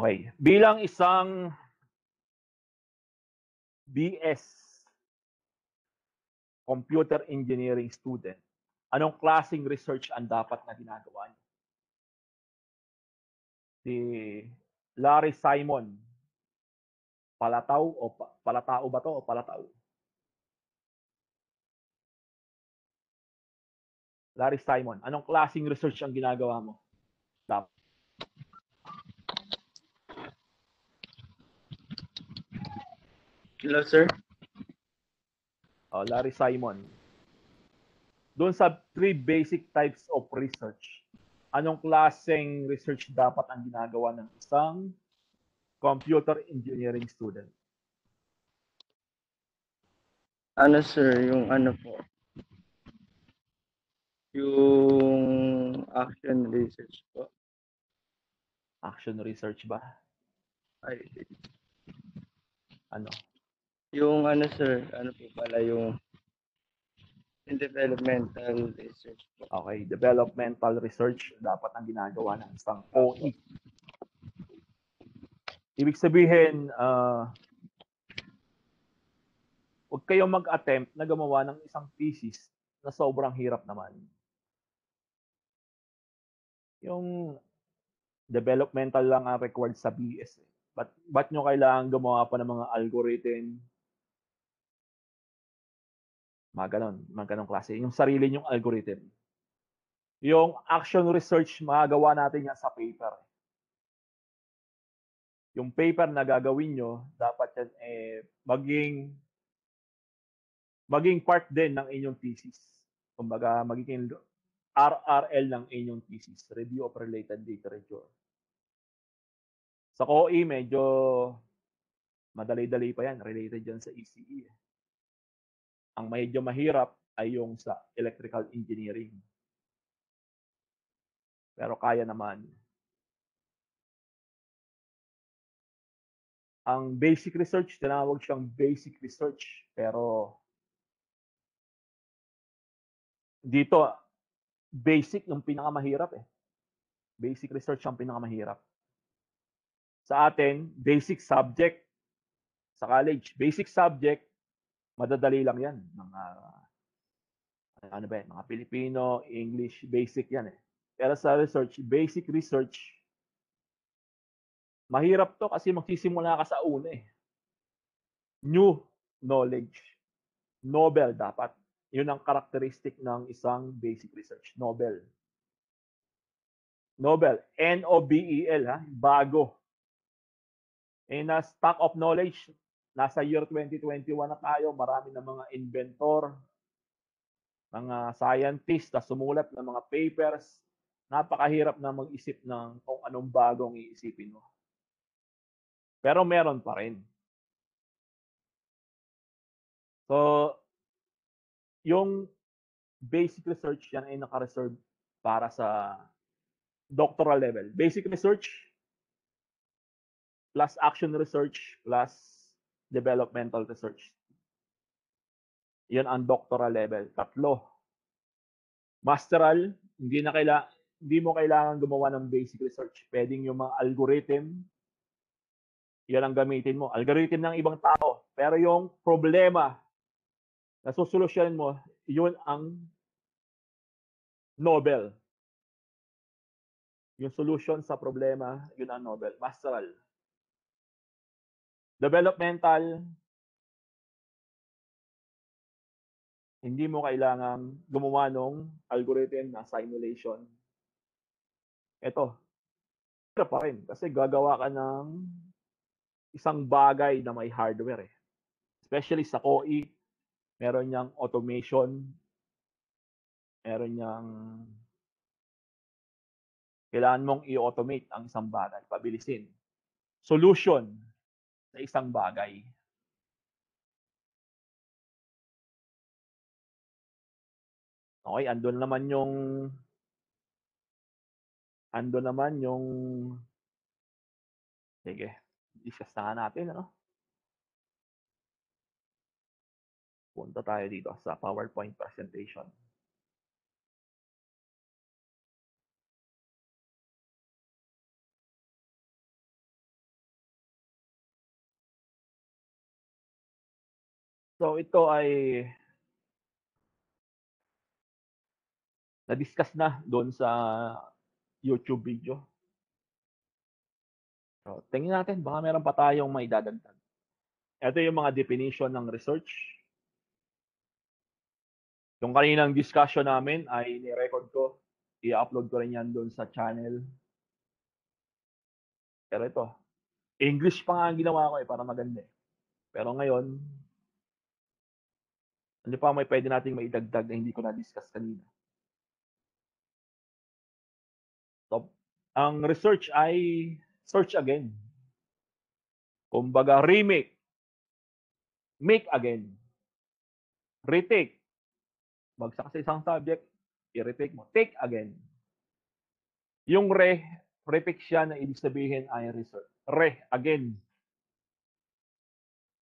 Okay, bilang isang BS Computer Engineering student, anong klaseng research ang dapat na ginagawa niyo? Si Larry Simon, palatao ba 'to o palatao? Larry Simon, anong klaseng research ang ginagawa mo? Hello, sir. Larry Simon. Doon sa three basic types of research, anong klaseng research dapat ang ginagawa ng isang computer engineering student? Ano, sir, yung ano po, yung action research po. Action research ba? Ay, Ano? yung ano, sir, ano po pala yung developmental research po. Okay, developmental research dapat ang ginagawa ng isang OE. Ibig sabihin, huwag kayong mag-attempt na gumawa ng isang thesis na sobrang hirap naman. Yung developmental lang ang required sa BS. Ba't nyo kailangan gumawa pa ng mga algorithm? Mga ganong klase. Yung sarili nyong algorithm. Yung action research, magagawa natin yan sa paper. Yung paper na gagawin nyo, dapat yan maging part din ng inyong thesis. Kumbaga, magiging RRL ng inyong thesis, Review of Related Literature. Sa COE, medyo madali-dali pa yan, related yan sa ECE. Ang medyo mahirap ay yung sa electrical engineering. Pero kaya naman. Ang basic research, tinawag siyang basic research. Pero dito, basic yung pinakamahirap eh. Basic research ang pinakamahirap. Sa atin, basic subject sa college. Basic subject, madadali lang yan. Mga Pilipino, English, basic yan eh. Pero sa research, basic research, mahirap to kasi magsisimula ka sa una eh. New knowledge. Novel dapat. Yun ang characteristic ng isang basic research. Novel. Novel. N-O-B-E-L ha. Bago. Na stock of knowledge, nasa year 2021 na tayo. Marami na mga inventor, mga scientist na sumulat ng mga papers. Napakahirap na mag-isip ng kung anong bagong iisipin mo. Pero meron pa rin. So, yung basic research yan ay naka-reserve para sa doctoral level. Basic research plus action research plus developmental research. Yan ang doctoral level. 3. Masteral, hindi mo kailangan gumawa ng basic research. Pwedeng yung mga algorithm, yan ang gamitin mo. Algorithm ng ibang tao. Pero yung problema na susolusyonan mo, yun ang Nobel. Yung solution sa problema, yun ang Nobel. Masteral. Developmental, hindi mo kailangan gumawa ng algorithm na simulation. Ito, pero pa rin kasi gagawa ka ng isang bagay na may hardware eh. Especially sa COE, meron niyang automation, meron niyang kailangan mong i-automate ang isang bagay, pabilisin. Solution sa isang bagay. Okay, andun naman yung sige, discuss na nga natin, ano? Punta tayo dito sa PowerPoint presentation. So ito ay na-discuss na doon sa YouTube video. So, tingnan natin, baka meron pa tayong may dadagdag. Ito yung mga definition ng research. Yung kaninang discussion namin ay ni-record ko. I-upload ko rin yan doon sa channel. Pero ito, English pa nga ang ginawa ko para maganda. Pero ngayon, ano pa may pwede nating maidagdag na hindi ko na-discuss kanina. So, ang research ay search again. Kumbaga, remake, make again, retake. Bagsak sa isang subject, i-retake mo, take again. Yung prefix siya na ibig sabihin ay research. Again.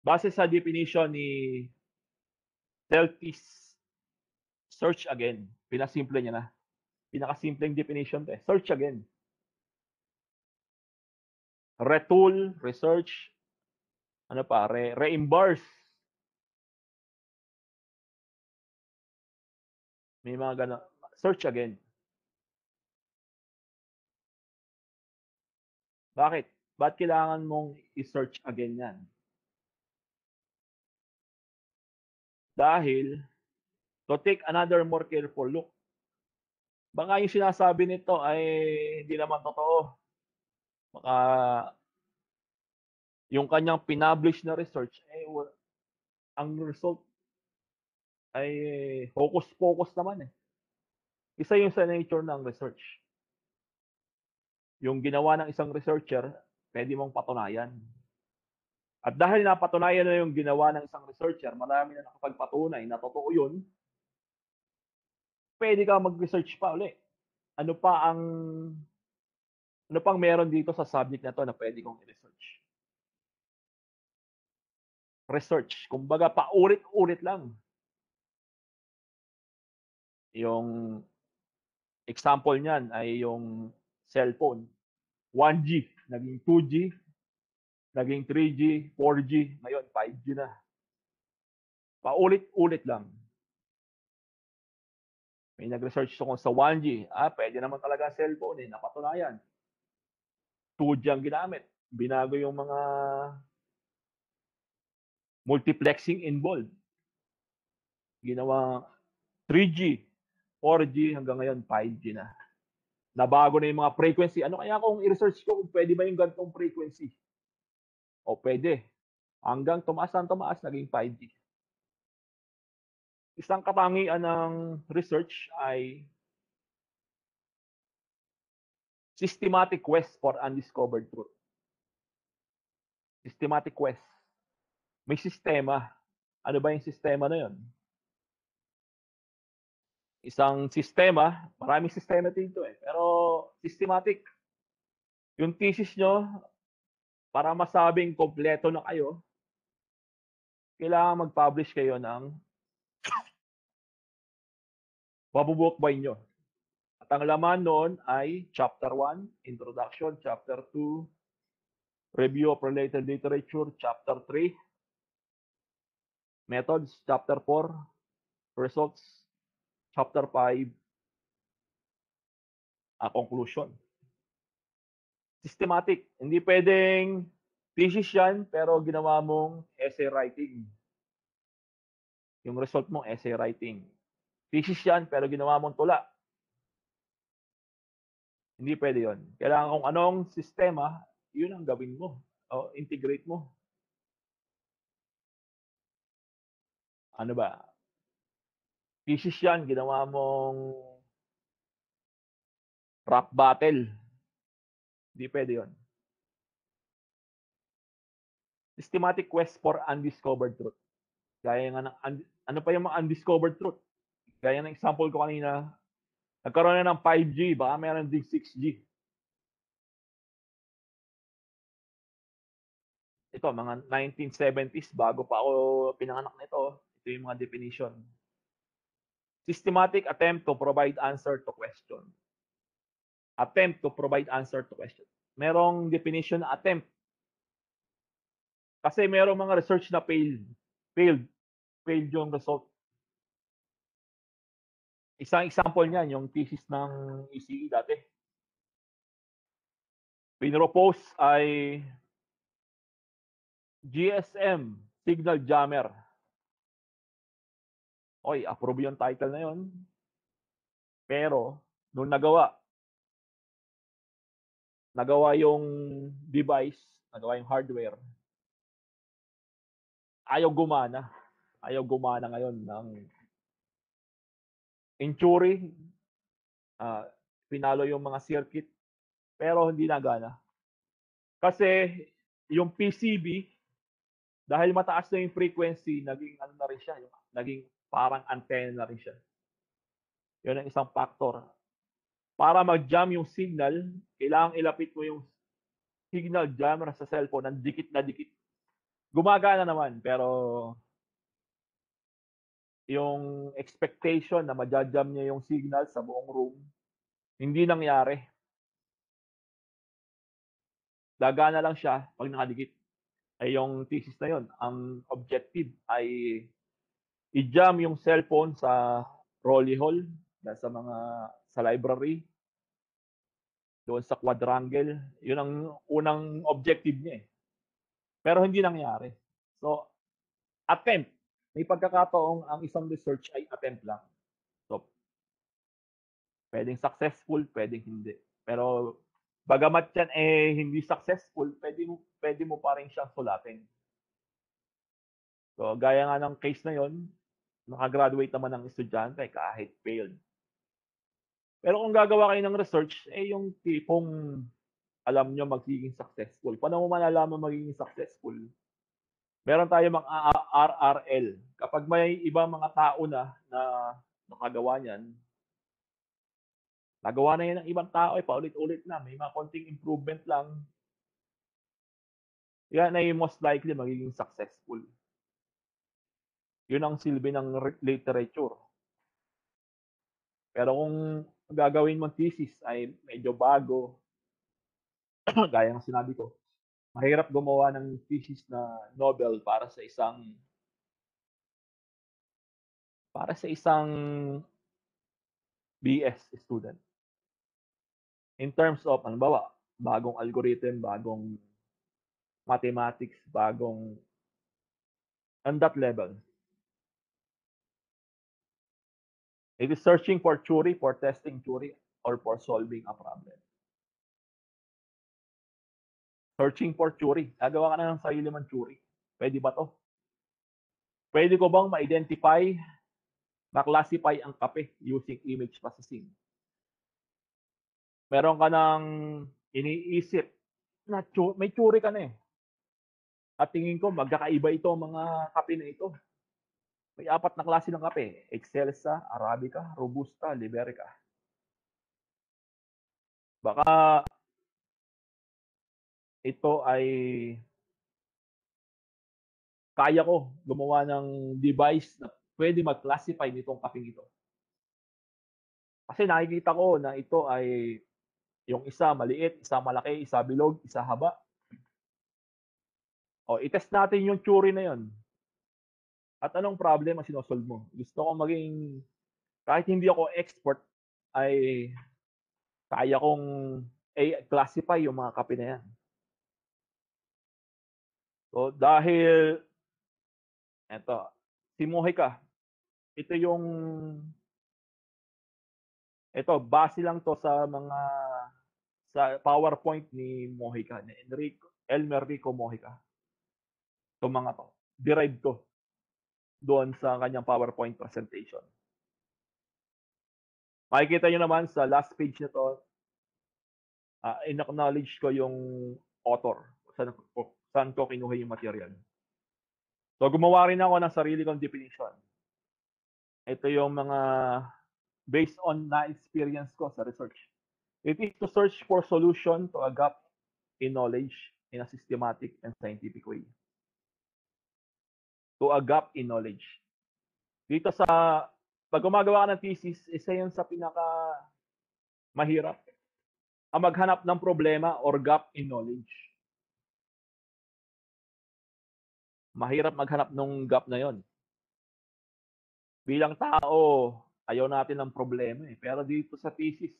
Base sa definition ni Celtis, search again. Pinasimple niya na. Pinakasimpleng definition to. Search again. Retool, research, ano pa, reimburse. May mga gano'n. Search again. Bakit? Ba't kailangan mong i-search again yan? Dahil, to take another more careful look. Baka yung sinasabi nito ay hindi naman totoo. Baka yung kanyang pinublish na research, ang result ay focus naman eh. Isa yung sa nature ng research. Yung ginawa ng isang researcher, pwede mong patunayan. At dahil napatunayan na yung ginawa ng isang researcher, marami na nakapagpatunay na totoo yun, pwede ka mag-research pa uli. Ano pang meron dito sa subject na to na pwede kong i-research? Research. Kumbaga, paulit-ulit lang. Yung example niyan ay yung cellphone. 1G, naging 2G, naging 3G, 4G, ngayon 5G na. Paulit-ulit lang. May nag-research ko sa 1G. Pwede naman talaga cellphone napatunayan. 2G ang ginamit. Binago yung mga multiplexing involved. Ginawa 3G, 4G, hanggang ngayon 5G na. Nabago na yung mga frequency. Ano kaya kung i-research ko kung pwede ba yung gantong frequency? O pwede. Hanggang tumaas, naging 5G. Isang katangian ng research ay systematic quest for undiscovered truth. Systematic quest. May sistema. Ano ba yung sistema na yun? Isang sistema, maraming sistema dito pero systematic. Yung thesis nyo, para masabing kompleto na kayo, kailangan mag-publish kayo ng mabubukbay nyo. At ang laman noon ay Chapter 1, Introduction, Chapter 2, Review of Related Literature, Chapter 3, Methods, Chapter 4, Results, Chapter 5, Conclusion. Systematic. Hindi pwedeng thesis yan, pero ginawa mong essay writing. Yung result mo, essay writing. Thesis yan, pero ginawa mong tula. Hindi pwede yun. Kailangan kung anong sistema, yun ang gawin mo. O integrate mo. Ano ba? Thesis yan, ginawa mong rap battle. Hindi pwede yun. Systematic quest for undiscovered truth. Gaya nga ng, ano pa yung mga undiscovered truth? Gaya ng example ko kanina, nagkaroon na ng 5G, baka meron din 6G. Ito, mga 1970s, bago pa ako pinanganak nito, ito yung mga definition. Systematic attempt to provide answer to question. Attempt to provide answer to question. Merong definition na attempt. Kasi merong mga research na failed. failed yung result. Isang example niyan yung thesis ng ECE dati. Pinropose ay GSM Signal Jammer. Oy, approve yung title na yon. Pero nung nagawa yung device, nagawa yung hardware, ayaw gumana. Ayaw gumana ngayon ng in theory, pinalo yung mga circuit, pero hindi nagana. Kasi yung PCB, dahil mataas na yung frequency, naging ano na rin siya, naging parang antenna na rin siya. Yun ang isang factor. Para mag-jam yung signal, kailangang ilapit mo yung signal jammer sa cellphone ng dikit na dikit. Gumagana naman, pero yung expectation na ma-jam niya yung signal sa buong room, hindi nangyari. Gagana lang siya pag nakadikit. Ay yung thesis na yun, ang objective ay i-jam yung cellphone sa rolly hall, sa library, doon sa quadrangle. Yun ang unang objective niya eh. Pero hindi nangyari. So, attempt. May pagkakataong ang isang research ay attempt lang. So, pwedeng successful, pwedeng hindi. Pero, bagamat yan eh hindi successful, pwede mo pa rin siyang sulatin. So, gaya nga ng case na yon, nakagraduate naman ng estudyante kahit failed. Pero kung gagawa kayo ng research, eh yung tipong alam nyo magiging successful. Paano mo malalaman magiging successful? Meron tayo mga RRL. Kapag may ibang mga tao na nakagawa niyan, nagawa na yan ng ibang tao, eh paulit-ulit na, may mga konting improvement lang, yan ay most likely magiging successful. Yun ang silbi ng literature. Pero kung gagawin mong thesis ay medyo bago, gaya ng sinabi ko, mahirap gumawa ng thesis na Nobel para sa isang BS student. In terms of, halimbawa, bagong algorithm, bagong mathematics, bagong on that level. It is searching for theory, for testing theory, or for solving a problem. Searching for theory. Gagawa ka na ng sarili mong theory. Pwede ba to? Pwede ko bang ma-identify, ma-classify ang kape using image processing? Meron ka ng iniisip na may theory ka na eh. At tingin ko, magkakaiba ito mga kape na ito. May 4 na klase ng kape. Excelsa, Arabica, Robusta, Liberica. Baka ito ay kaya ko gumawa ng device na pwede mag-classify nitong kapeng ito. Kasi nakikita ko na ito ay yung isa maliit, isa malaki, isa bilog, isa haba. O, i-test natin yung theory na yon. At anong problem ang sinosolve mo? Gusto ko maging, kahit hindi ako expert, ay kaya kong classify yung mga kape na yan. So, dahil, eto, si Mojica, ito, base lang to sa PowerPoint ni Mojica, ni Elmer Rico Mojica. Itong mga to, derived to doon sa kanyang PowerPoint presentation. Makikita nyo naman sa last page nito, in-acknowledge ko yung author, saan ko kinuha yung material. So, gumawa rin ako ng sarili kong definition. Ito yung mga based on na-experience ko sa research. It is to search for solution to a gap in knowledge in a systematic and scientific way. To a gap in knowledge. Dito pag gumagawa ka ng thesis, isa yun sa pinaka mahirap. Ang maghanap ng problema or gap in knowledge. Mahirap maghanap ng gap na yon. bilang tao, ayaw natin ng problema eh. Pero dito sa thesis,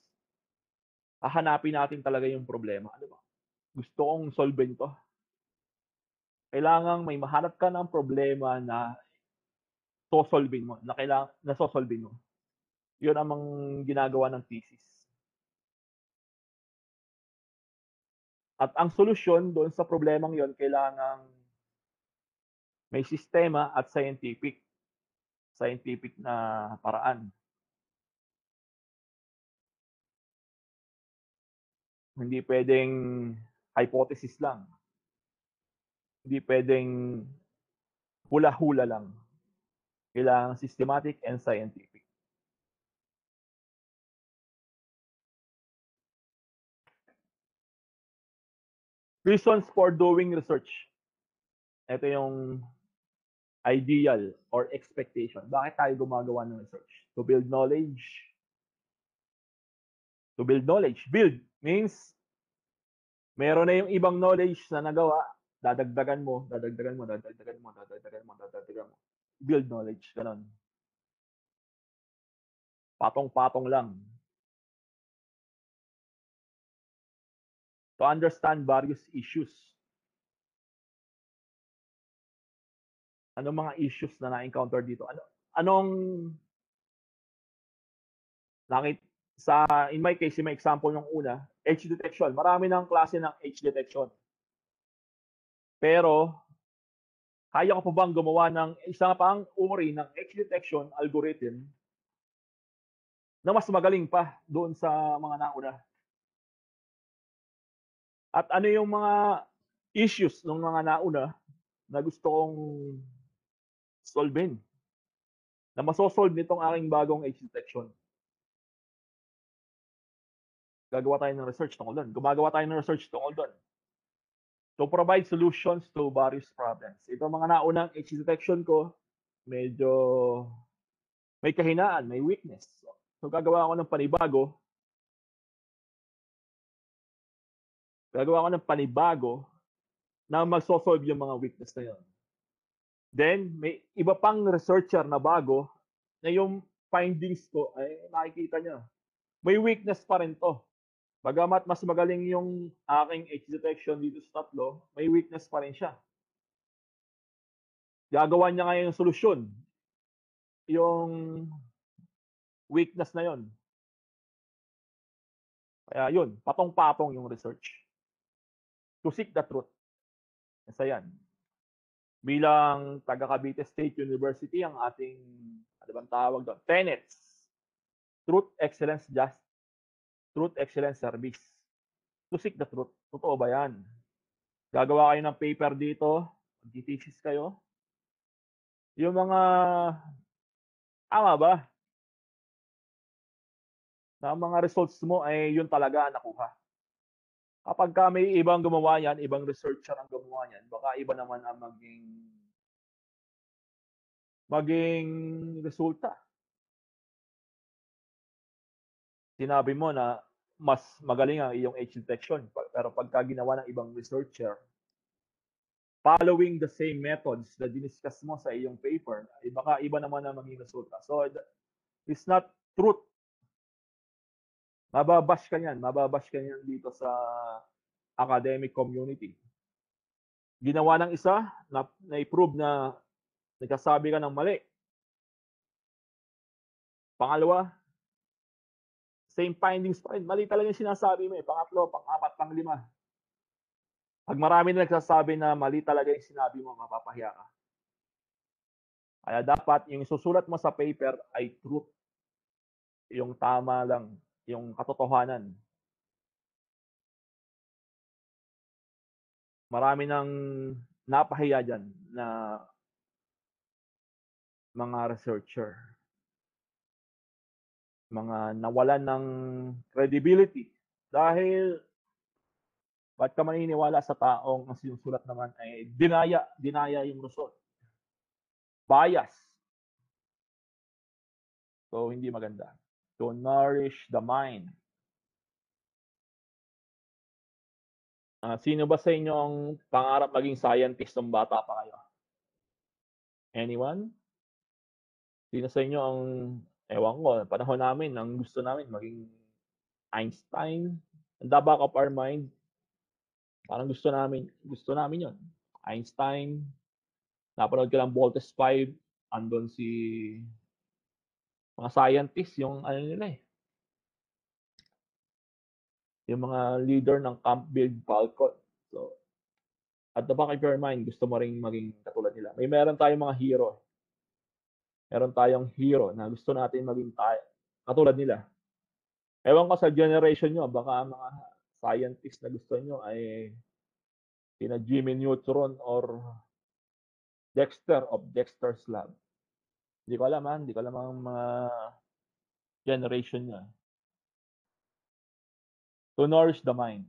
hahanapin natin talaga yung problema. Ano ba? Gusto kong solvein to. Kailangang may mahanap ka ng problema na sosolvin mo, na kailangan na sosolvin mo. 'Yun ang ginagawa ng thesis. At ang solusyon doon sa problemang 'yon kailangang may sistema at scientific na paraan. Hindi puwedeng hypothesis lang. Hindi puwedeng hula-hula lang. Kailangan systematic and scientific. Reasons for doing research. Ito yung ideal or expectation. Bakit tayo gumagawa ng research? To build knowledge. To build knowledge. Build means meron na yung ibang knowledge na nagawa, dadagdagan mo, dadagdagan mo, dadagdagan mo, dadagdagan mo, dadagdagan mo. Build knowledge, ganun. Patong-patong lang. To understand various issues. Anong mga issues na na-encounter dito? Anong in my case, yung example ng una, edge detection. Marami ng klase ng edge detection. Pero, kaya ko pa bang gumawa ng isang pang uri ng edge detection algorithm na mas magaling pa doon sa mga nauna? At ano yung mga issues ng mga nauna na gusto kong solvein? Na masosolve nitong aking bagong edge detection. Gagawa tayo ng research tungkol doon. Gumagawa tayo ng research tungkol doon. To provide solutions to various problems. Ito mga naunang edge detection ko, medyo may kahinaan, may weakness. So gagawa ako ng panibago. Gagawa ako ng panibago na magsosolve yung mga weakness na yun. Then, may iba pang researcher na bago na yung findings ko ay makikita niya. May weakness pa rin to. Bagamat mas magaling yung aking edge detection dito sa tatlo, may weakness pa rin siya. Gagawa niya ngayon yung solusyon. Yung weakness na yon. Kaya yun, patong-patong yung research. To seek the truth. Isa yan. Bilang taga Cavite State University, ang ating, ano bang tawag doon? Tenets. Truth, excellence, truth, excellence, service. To seek the truth. Totoo ba yan? Gagawa kayo ng paper dito, mag-thesis kayo. Yung mga, tama ba? Na mga results mo ay yun talaga ang nakuha. Kapag may ibang gumawa yan, ibang researcher ang gumawa yan, baka iba naman ang maging resulta. Sinabi mo na mas magaling ang iyong edge detection, pero pagka ginawa ng ibang researcher, following the same methods na diniscuss mo sa iyong paper, ay baka iba naman ang maging resulta. So, it's not truth. Mababash ka niyan dito sa academic community. Ginawa ng isa, na-prove na nagsasabi ka ng mali. Pangalawa, same findings pa rin. Mali talaga yung sinasabi mo eh. Pangatlo, pang-apat, pang-lima. Pag marami na nagsasabi na mali talaga yung sinabi mo, mapapahiya ka. Kaya dapat yung isusulat mo sa paper ay truth. Yung tama lang, yung katotohanan. Marami nang napahiya dyan na mga researcher. Mga nawalan ng credibility. Dahil, ba't ka maniniwala sa taong ang sinusulat naman ay dinaya yung result. Bias. So, hindi maganda. To nourish the mind. Sino ba sa inyo ang pangarap maging scientist ng bata pa kayo? Anyone? Sino sa inyo ang ewan ko, panahon namin ang gusto namin maging Einstein. In the back of our mind, parang gusto namin 'yun. Einstein, napanood ko lang Voltes 5, andun si mga scientist yung ano nila, yung mga leader ng Camp Build Falcon. So, at the back of your mind, gusto mo ring maging katulad nila. Meron tayong mga hero. Meron tayong hero na gusto natin maging katulad nila. Ewan ko sa generation nyo, baka mga scientist na gusto nyo ay sina Jimmy Neutron or Dexter of Dexter's Lab. Hindi ko alam hindi ko alam ang mga generation nyo. To nourish the mind.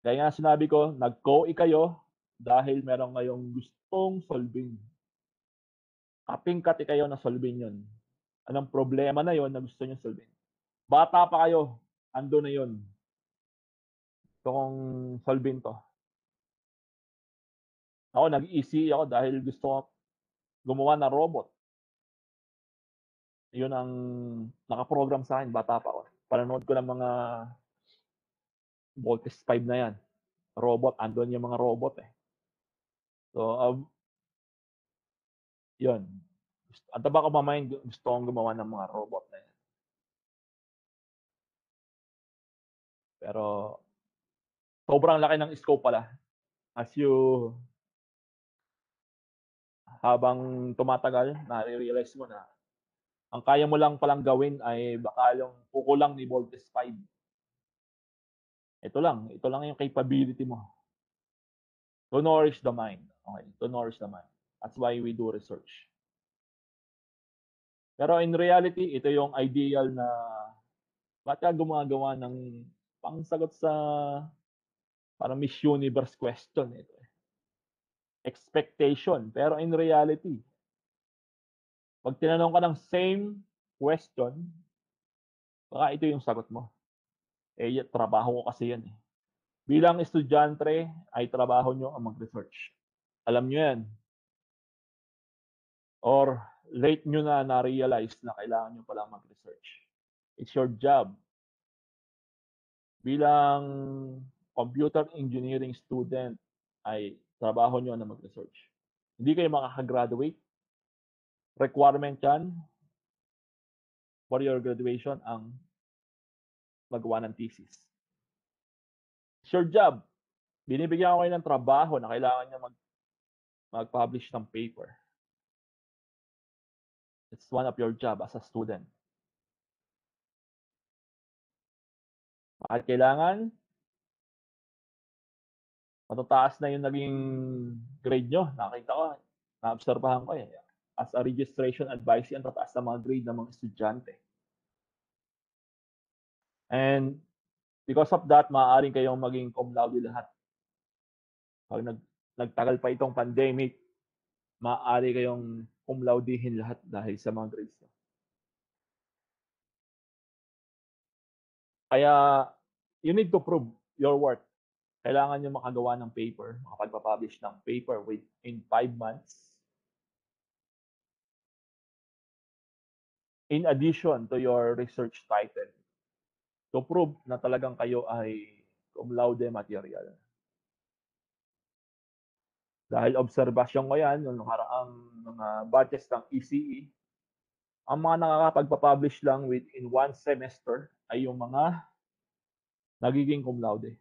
Kaya nga sinabi ko, nag-COE kayo dahil meron kayong gustong solving. Kaping-kati kayo na solving yun. Anong problema na yon na gusto nyo solving? Bata pa kayo, ando na yon. Gusto kong solving to. Ako, nag-ECE ako dahil gusto ko gumawa ng robot. Yun ang nakaprogram sa akin, bata pa ako. Panonood ko ng mga Voltes 5 na yan. Robot, andun yung mga robot eh. So, yun. At the back of my mind, gusto kong gumawa ng mga robot na yan. Pero, sobrang laki ng scope pala. As you, habang tumatagal, nare-realize mo na ang kaya mo lang palang gawin ay baka yung kukulang ni Voltes 5. Ito lang yung capability mo. To nourish the mind. Okay, to nourish the mind. That's why we do research. Pero in reality, ito yung ideal na ba't ka gumagawa ng pangsagot sa parang Miss Universe question ito. Expectation. Pero in reality, pag tinanong ka ng same question, baka ito yung sagot mo. Trabaho ko kasi yan. Bilang estudyante, ay trabaho nyo ang mag-research. Alam nyo yan. Or late nyo na na-realize na kailangan nyo palang mag-research. It's your job. Bilang computer engineering student, ay trabaho nyo na mag-research. Hindi kayo makakagraduate. Requirement yan for your graduation ang magawa ng thesis. It's your job. Binibigyan ko kayo ng trabaho na kailangan nyo mag-publish ng paper. It's one of your job as a student. At kailangan matataas na yung naging grade nyo. Nakita ko, na-obserbahan ko eh. As a registration advisee, ang tataas na mga grade ng mga estudyante. And because of that, maaaring kayong maging cum laude lahat. Pag nagtagal pa itong pandemic, maaari kayong cum laudehin lahat dahil sa mga grades nyo. Kaya, you need to prove your worth. Kailangan nyo makagawa ng paper, makapagpapublish ng paper within 5 months. In addition to your research title, to prove na talagang kayo ay cum laude material. Dahil obserbasyon ko yan, yung nakaraang mga batches ng ECE, ang mga nakakapagpapublish lang within 1 semester ay yung mga nagiging cum laude.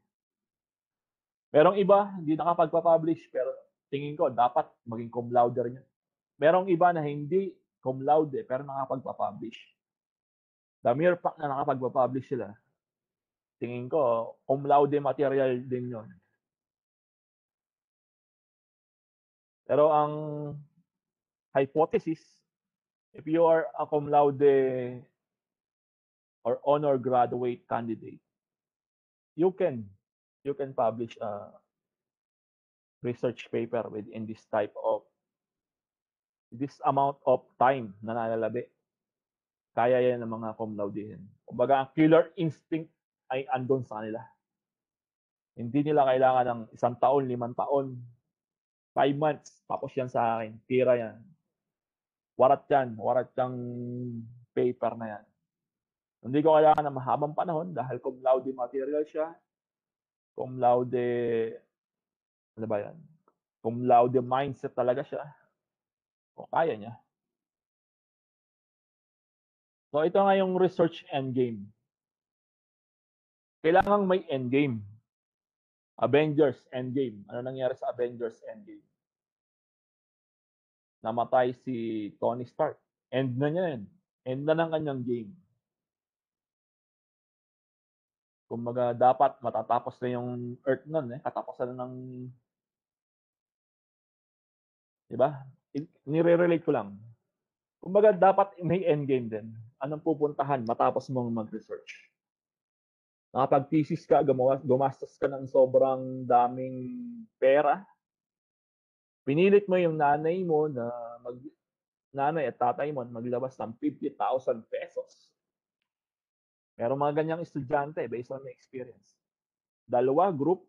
Merong iba, hindi nakapagpapublish, pero tingin ko, dapat maging cum laude rin yun. Merong iba na hindi cum laude, pero nakapagpapublish. The mere fact na nakapagpapublish sila, tingin ko, cum laude material din yun. Pero ang hypothesis, if you are a cum laude or honor graduate candidate, you can publish a research paper within this amount of time na nalalabi. Kaya yan ng mga cum laude. Kumbaga, ang killer instinct ay andon sa kanila. Hindi nila kailangan ng 1 taon, 5 taon, 5 months, tapos yan sa akin. Tira yan. warat yang paper na yan. Hindi ko kailangan ng mahabang panahon dahil cum laude material siya, cum laude, ano ba yan? Cum laude mindset talaga siya. O kaya niya. So ito nga yung research endgame. Kailangang may endgame. Avengers Endgame. Ano nangyari sa Avengers Endgame? Namatay si Tony Stark. End na niya yun. End na ng kanyang game. Kumbaga, dapat matatapos na yung Earth nun, katapusan na ng, di ba? Nire-relate ko lang. Kumbaga, dapat may endgame din. Anong pupuntahan matapos mong mag-research? Nakapag-thesis ka, gumastos ka ng sobrang daming pera. Pinilit mo yung nanay mo na nanay at tatay mo maglabas ng 50,000 pesos. Merong mga ganyang estudyante based on my experience. Dalawa, group,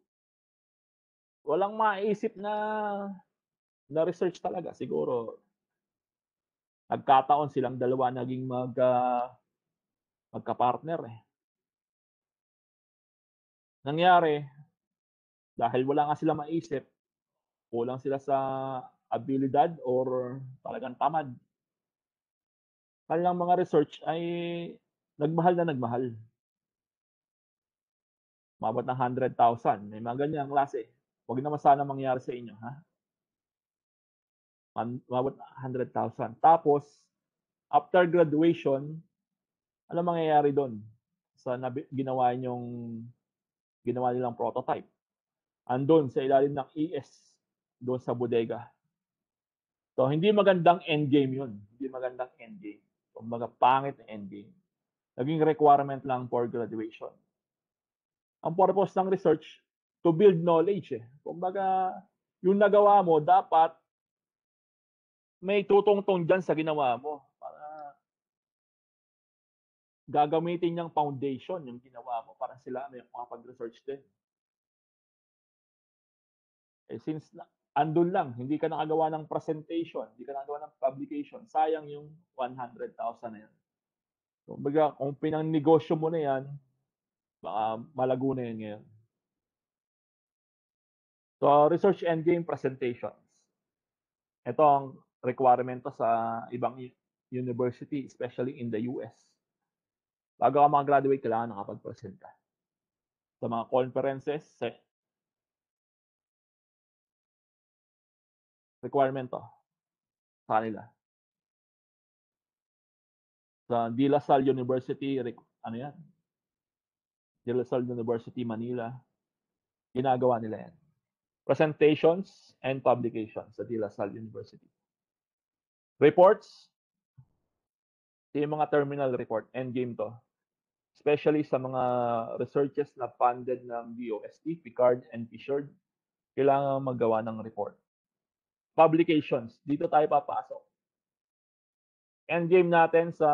walang maisip na research talaga. Siguro, nagkataon silang dalawa naging magka-partner. Nangyari, dahil wala nga sila maisip, kulang sila sa abilidad or talagang tamad. Kanilang mga research ay nagmahal na nagmahal. Umabot ng 100,000. May mga ganyang klase. Huwag naman sana mangyari sa inyo, ha? Umabot ng 100,000. Tapos, after graduation, ano mangyayari doon sa ginawa nilang prototype? Andun sa ilalim ng ES, doon sa bodega. So, hindi magandang endgame yun. Hindi magandang endgame. Kumbaga, pangit na endgame. Naging requirement lang for graduation. Ang purpose ng research, to build knowledge. Kumbaga, yung nagawa mo, dapat may tutungtong dyan sa ginawa mo. Para gagamitin niyang foundation yung ginawa mo para sila may makapag-research din. Since andun lang, hindi ka nakagawa ng presentation, hindi ka nakagawa ng publication, sayang yung 100,000 na yan. Kumbaga, kung pinang-negosyo mo na yan, baka malago na yan ngayon. So, research endgame presentations. Ito ang requirement sa ibang university, especially in the US. Bago ka makagraduate, kailangan nakapag-present ka. Sa mga conferences, requirement to sa kanila. Sa De La Salle University, ano yan? De La Salle University, Manila, ginagawa nila yan. Presentations and publications sa De La Salle University. Reports, yung mga terminal report, endgame to. Especially sa mga researches na funded ng DOST, PICARD, and PSHRD, kailangan magawa ng report. Publications, dito tayo papasok. Endgame natin sa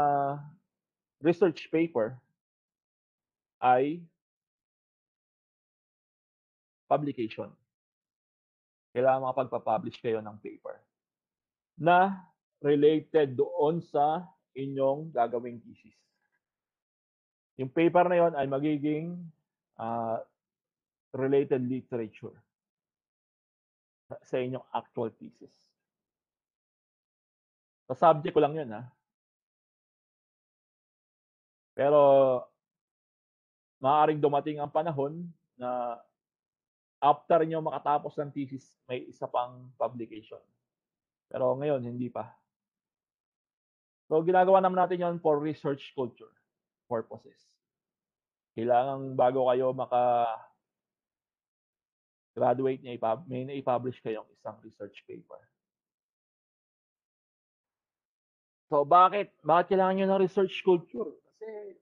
research paper ay publication. Kailangan makapagpa-publish kayo ng paper na related doon sa inyong gagawing thesis. Yung paper na yon ay magiging related literature sa inyong actual thesis. Sa subject ko lang yun, ha? Pero maaaring dumating ang panahon na after nyo makatapos ng thesis, may isa pang publication. Pero ngayon, hindi pa. So, ginagawa naman natin yon for research culture purposes. Kailangan bago kayo maka-graduate, may na-publish kayong isang research paper. So, bakit kailangan nyo ng research culture? Kasi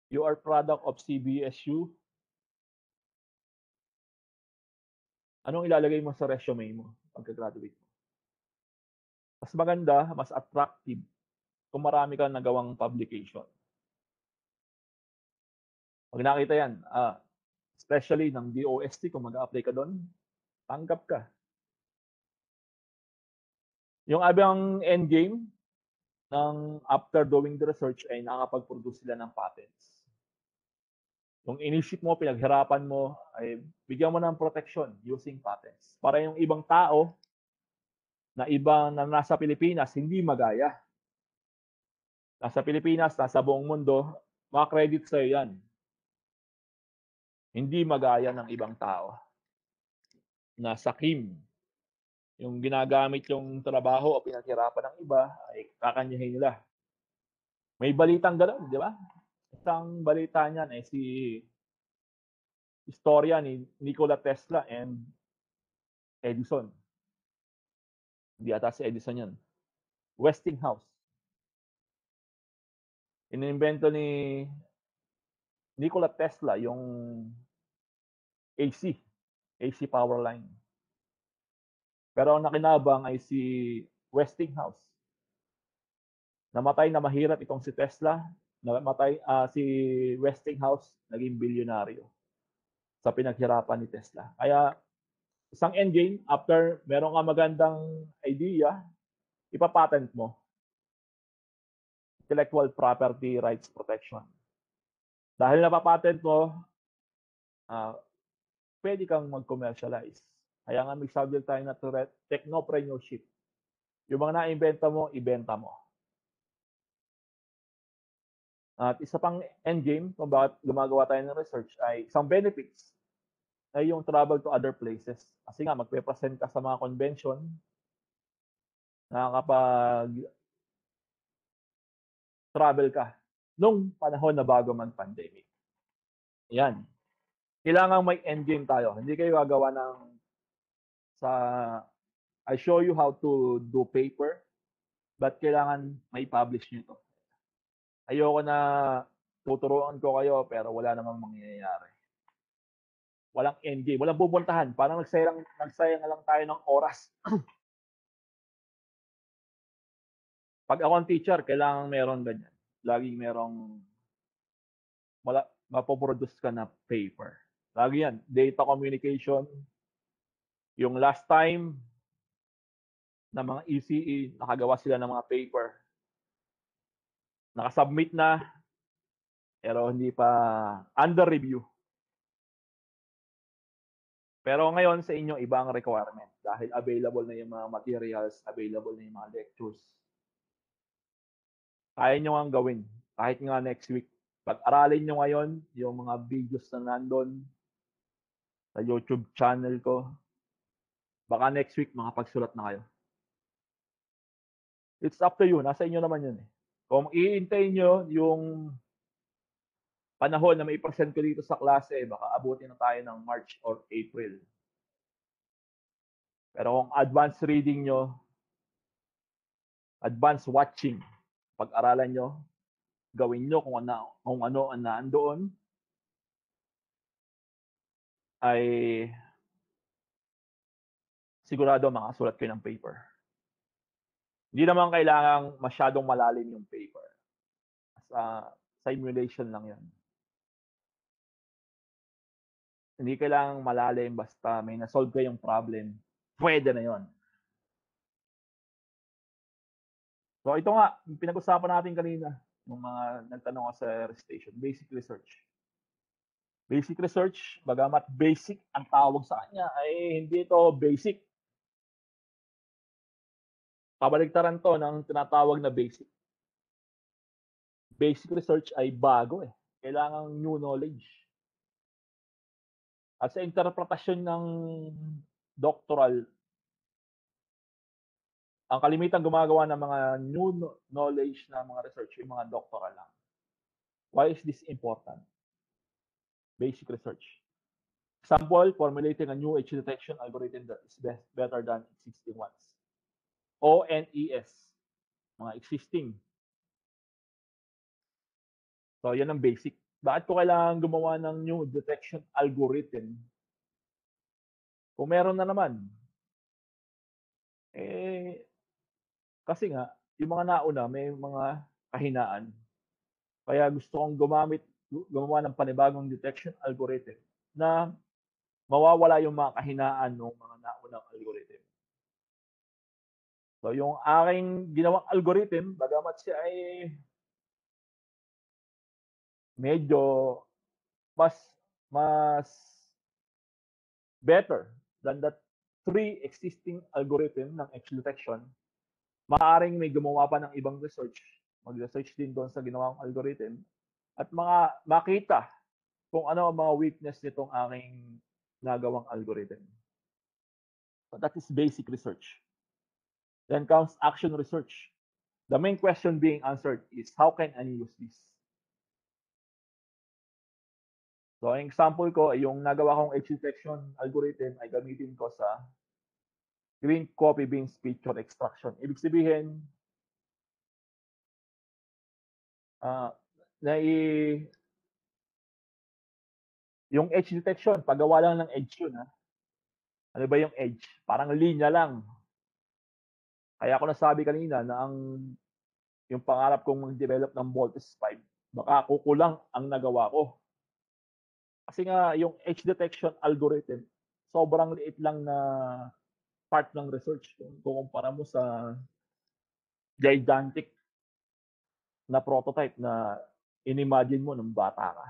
you are product of CBSU. Anong ilalagay mo sa resume mo pagka-graduate mo? Mas maganda, mas attractive kung marami kang nagawang publication. Pag nakita yan, especially ng DOST, kung mag-apply ka doon, tanggap ka. Yung abang endgame ng after doing the research ay nakakapag-produce sila ng patents. Yung inisip mo, pinaghirapan mo, ay bigyan mo ng protection using patents. Para yung ibang tao na nasa Pilipinas, hindi magaya. Nasa Pilipinas, nasa buong mundo, maka-credit sa'yo yan. Hindi magaya ng ibang tao. Nasa Kim, yung ginagamit yung trabaho o pinaghirapan ng iba, ay kakanyahin nila. May balitang gano'n, di ba? Isang balita niyan ay si istorya ni Nikola Tesla and Edison. Hindi ata si Edison yan. Westinghouse. Inimbento ni Nikola Tesla yung AC power line. Pero ang nakinabang ay si Westinghouse. Namatay na mahirap itong si Tesla. Namatay si Westinghouse, naging bilyonaryo sa pinaghirapan ni Tesla. Kaya isang endgame, after meron ka magandang idea, ipapatent mo. Intellectual property rights protection. Dahil napapatent mo, pwede kang mag-commercialize. Kaya nga may subject tayo na technopreneurship. Yung mga na-inventa mo, ibenta mo. At isa pang endgame kung bakit gumagawa tayo ng research ay isang benefits ay yung travel to other places. Kasi nga, magpe-present ka sa mga convention, nakakapag-travel ka nung panahon na bago mag-pandemic. Yan. Kailangan may endgame tayo. Hindi kayo gagawa ng I show you how to do paper, but kailangan may publish nyo to. Ayoko na tuturuan ko kayo pero wala namang mangyayari. Walang endgame, walang pupuntahan. Parang nagsayang lang tayo ng oras. Pag ako ang teacher, kailangan meron ganyan. Laging merong mapoproduce ka na paper. Lagi yan. Data communication. Yung last time na mga ECE, nakagawa sila ng mga paper. Nakasubmit na, pero hindi pa under review. Pero ngayon sa inyo, iba ang requirement dahil available na yung mga materials, available na yung mga lectures. Kaya nyo nga gawin, kahit nga next week. Pag-aralin nyo ngayon yung mga videos na nandun sa YouTube channel ko. Baka next week makapagsulat na kayo. It's up to you, nasa inyo naman yun eh. Kung iintayin nyo yung panahon na may present ko dito sa klase, baka abutin na tayo ng March or April. Pero kung advanced reading nyo, advanced watching, pag-aralan nyo, gawin nyo kung ano ang naandoon, ay sigurado makasulat kayo ng paper. Hindi naman kailangang masyadong malalim yung paper. Sa simulation lang yan. Hindi kailangang malalim, basta may na-solve kayong problem, pwede na yon. So ito nga, pinag-usapan natin kanina, yung mga nagtanong sa recitation, basic research. Basic research, bagamat basic ang tawag sa kanya, ay hindi ito basic. Kabaligtaran to ng tinatawag na basic. Basic research ay bago eh. Kailangang new knowledge. At sa interpretasyon ng doctoral, ang kalimitan gumagawa ng mga new knowledge na mga research, yung mga doctoral lang. Why is this important? Basic research. Example, formulating a new edge detection algorithm that is better than existing ones. ONES, mga existing. So, yan ang basic. Bakit ko kailangan gumawa ng new detection algorithm? Kung meron na naman, kasi nga, yung mga nauna may mga kahinaan. Kaya gusto kong gumawa ng panibagong detection algorithm na mawawala yung mga kahinaan ng mga naunang algorithm. So yung aking ginawang algorithm, bagamat siya ay medyo mas better than the 3 existing algorithm ng edge detection, maaaring may gumawa pa ng ibang research, mag-research din doon sa ginawang algorithm at makita kung ano ang mga weakness nitong aking nagawang algorithm. So that is basic research. Then comes action research. The main question being answered is, how can I use this? So, ang example ko ay yung nagawa kong edge detection algorithm ay gamitin ko sa green coffee beans picture extraction. Ibig sabihin, yung edge detection, paggawa lang ng edge yun. Ano ba yung edge? Parang linya lang. Kaya ako nasabi kanina na yung pangarap kong mag-develop ng Voltes 5, baka kukulang ang nagawa ko. Kasi nga, yung edge detection algorithm, sobrang liit lang na part ng research kung kukumpara mo sa gigantic na prototype na inimagine mo nung bata ka.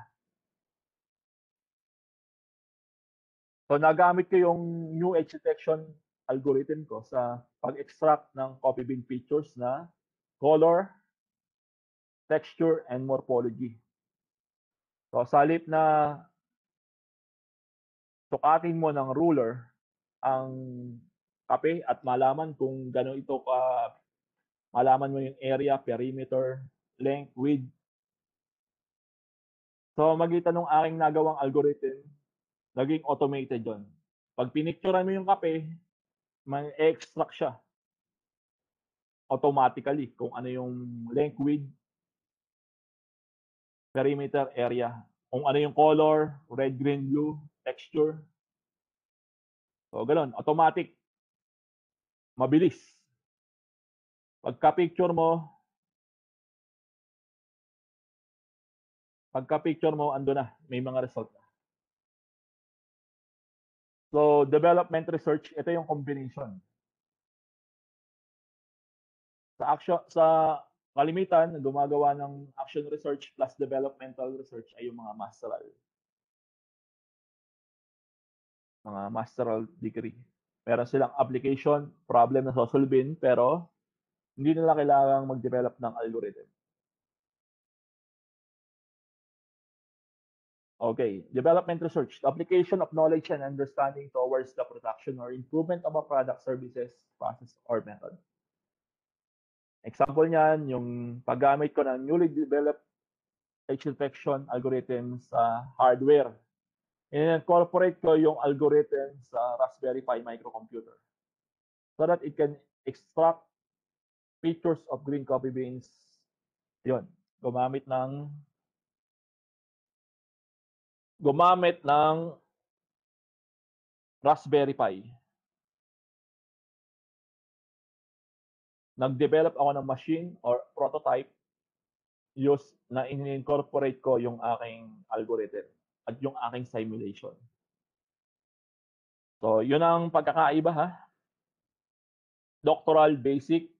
So nagamit ko yung new edge detection algorithm ko sa pag-extract ng coffee bean features na color, texture, and morphology. So sa halip na sukatin mo ng ruler ang kape at malaman kung gano'n ito malaman mo yung area, perimeter, length, width. So magitan ng aking nagawang algorithm, naging automated yon. Pag pinicturean mo yung kape, may extract siya automatically kung ano yung length, width, perimeter, area. Kung ano yung color, red, green, blue, texture. So, ganun. Automatic. Mabilis. Pagka-picture mo, ando na. May mga result na. So, development research, ito yung combination. Sa kalimitan, gumagawa ng action research plus developmental research ay yung mga masteral degree. Meron silang application, problem na sosolvin, pero hindi nila kailangang mag-develop ng algorithm. Okay, development research, the application of knowledge and understanding towards the production or improvement of a product, services, process, or method. Example niyan, yung paggamit ko ng newly developed edge detection algorithm sa hardware. In-incorporate ko yung algorithm sa Raspberry Pi microcomputer so that it can extract features of green coffee beans. Yun, gumamit ng Raspberry Pi. Nag-develop ako ng machine or prototype na in-incorporate ko yung aking algorithm at yung aking simulation. So, yun ang pagkakaiba Doctoral basic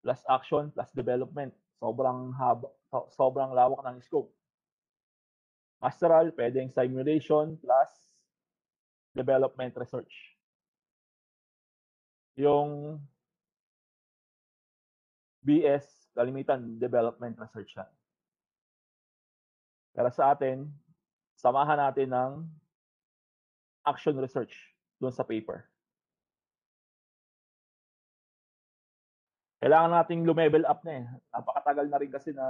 plus action plus development. Sobrang lawak ng scope. Masteral, pwedeng simulation plus development research. Yung BS, kalimitan, development research yan. Pero sa atin, samahan natin ng action research doon sa paper. Kailangan nating lumevel up na Napakatagal na rin kasi na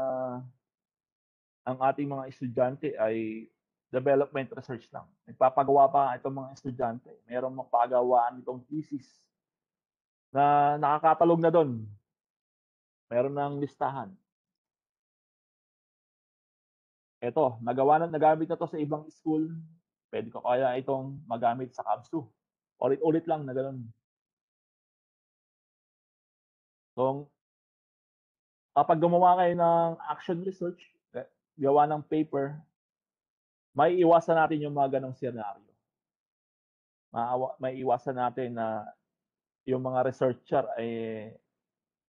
ang ating mga estudyante ay development research lang. Nagpapagawa pa itong mga estudyante. Mayroong mapagawaan itong thesis na nakakatalog na doon. Meron ng listahan. Ito, nagamit na to sa ibang school. Pwede ko kaya itong magamit sa KABSU. Ulit-ulit lang na gano'n. So, kapag gumawa kayo ng action research, gawa ng paper, may iwasan natin yung mga ganong senaryo. May iwasan natin na yung mga researcher ay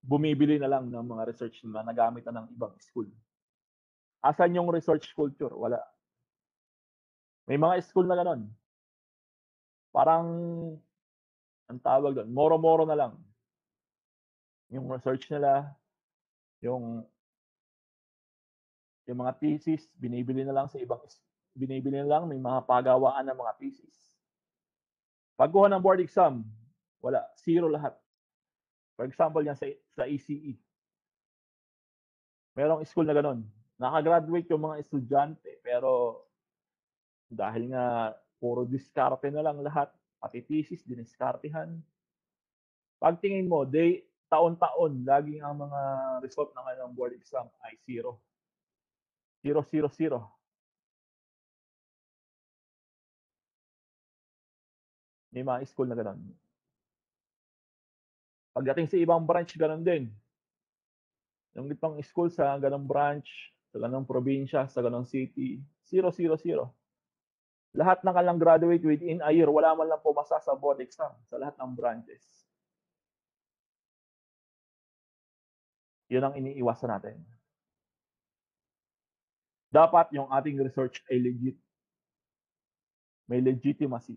bumibili na lang ng mga research na nagamit na ng ibang school. Asan yung research culture? Wala. May mga school na gano'n. Parang, ang tawag doon, moro-moro na lang. Yung research nila, yung mga thesis, binibili na lang sa binibili na lang, may mga pagawaan ng mga thesis. Pagkuha ng board exam, wala, zero lahat. For example, yan sa ECE. Merong school na gano'n. Nakagraduate yung mga estudyante, pero dahil nga puro diskarte na lang lahat, pati thesis, diniskartehan. Pagtingin mo, taon-taon, laging ang mga result ng kanilang board exam ay zero. 0, 0, 0. May mga school na gano'n. Pagdating sa ibang branch, gano'n din. Yung itong school sa ganong branch, sa ganong probinsya, sa ganong city, 0, 0, 0. Lahat ng kanilang graduate within a year, wala man lang pumasa sa board exam sa lahat ng branches. Yun ang iniiwasan natin. Dapat yung ating research ay legit. May legitimacy.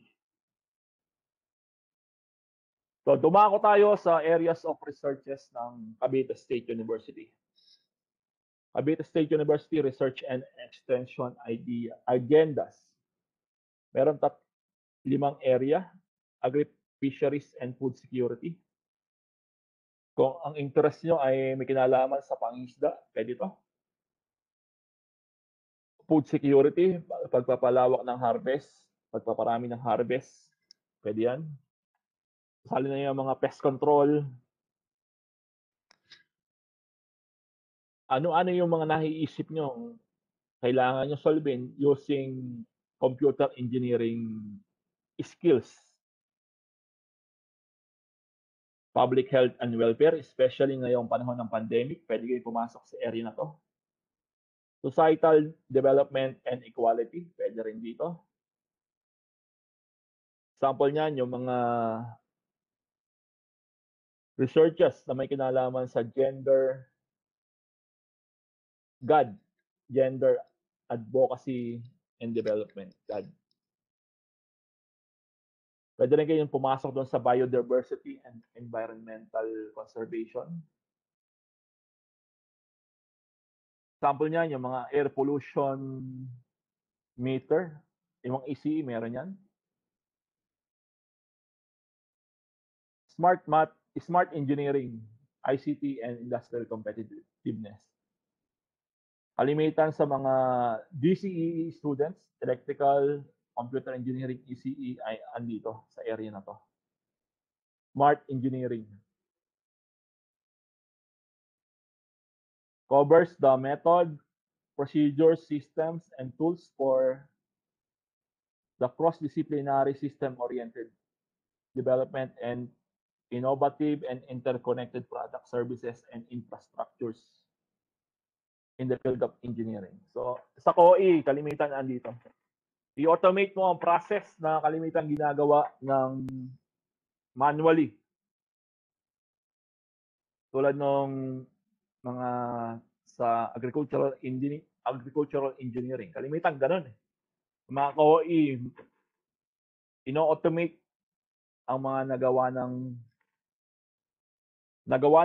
So, dumako tayo sa areas of researches ng Cavite State University. Cavite State University Research and Extension Agendas. Meron 5 area, agri-fisheries and food security. Kung ang interest nyo ay may kinalaman sa pangisda, pwede ito. Food security, pagpapalawak ng harvest, pagpaparami ng harvest, pwede yan. Kasali na yung mga pest control. Ano-ano yung mga naiisip nyo kailangan nyo solvein using computer engineering skills. Public health and welfare, especially ngayong panahon ng pandemic, pwede kayo pumasok sa area na to. Societal development and equality, pwede rin dito. Sample niyan, yung mga researchers na may kinalaman sa gender advocacy and development, GAD. Pwede rin kayong pumasok doon sa biodiversity and environmental conservation. Sample niyan, yung mga air pollution meter, yung mga ECE, meron yan. Smart engineering, ICT and industrial competitiveness. Kalimitan sa mga GCE students, electrical, computer engineering, ECE ay andito sa area na to. Smart engineering. Covers the method, procedures, systems, and tools for the cross-disciplinary system-oriented development and innovative and interconnected product services and infrastructures in the field of engineering. So, sa COE, kalimitan andito. I-automate mo ang process na kalimitan ginagawa ng manually. Tulad ng mga sa agricultural engineering. Kalimitan ganun eh. Mga COE, ino-automate ang mga nagawa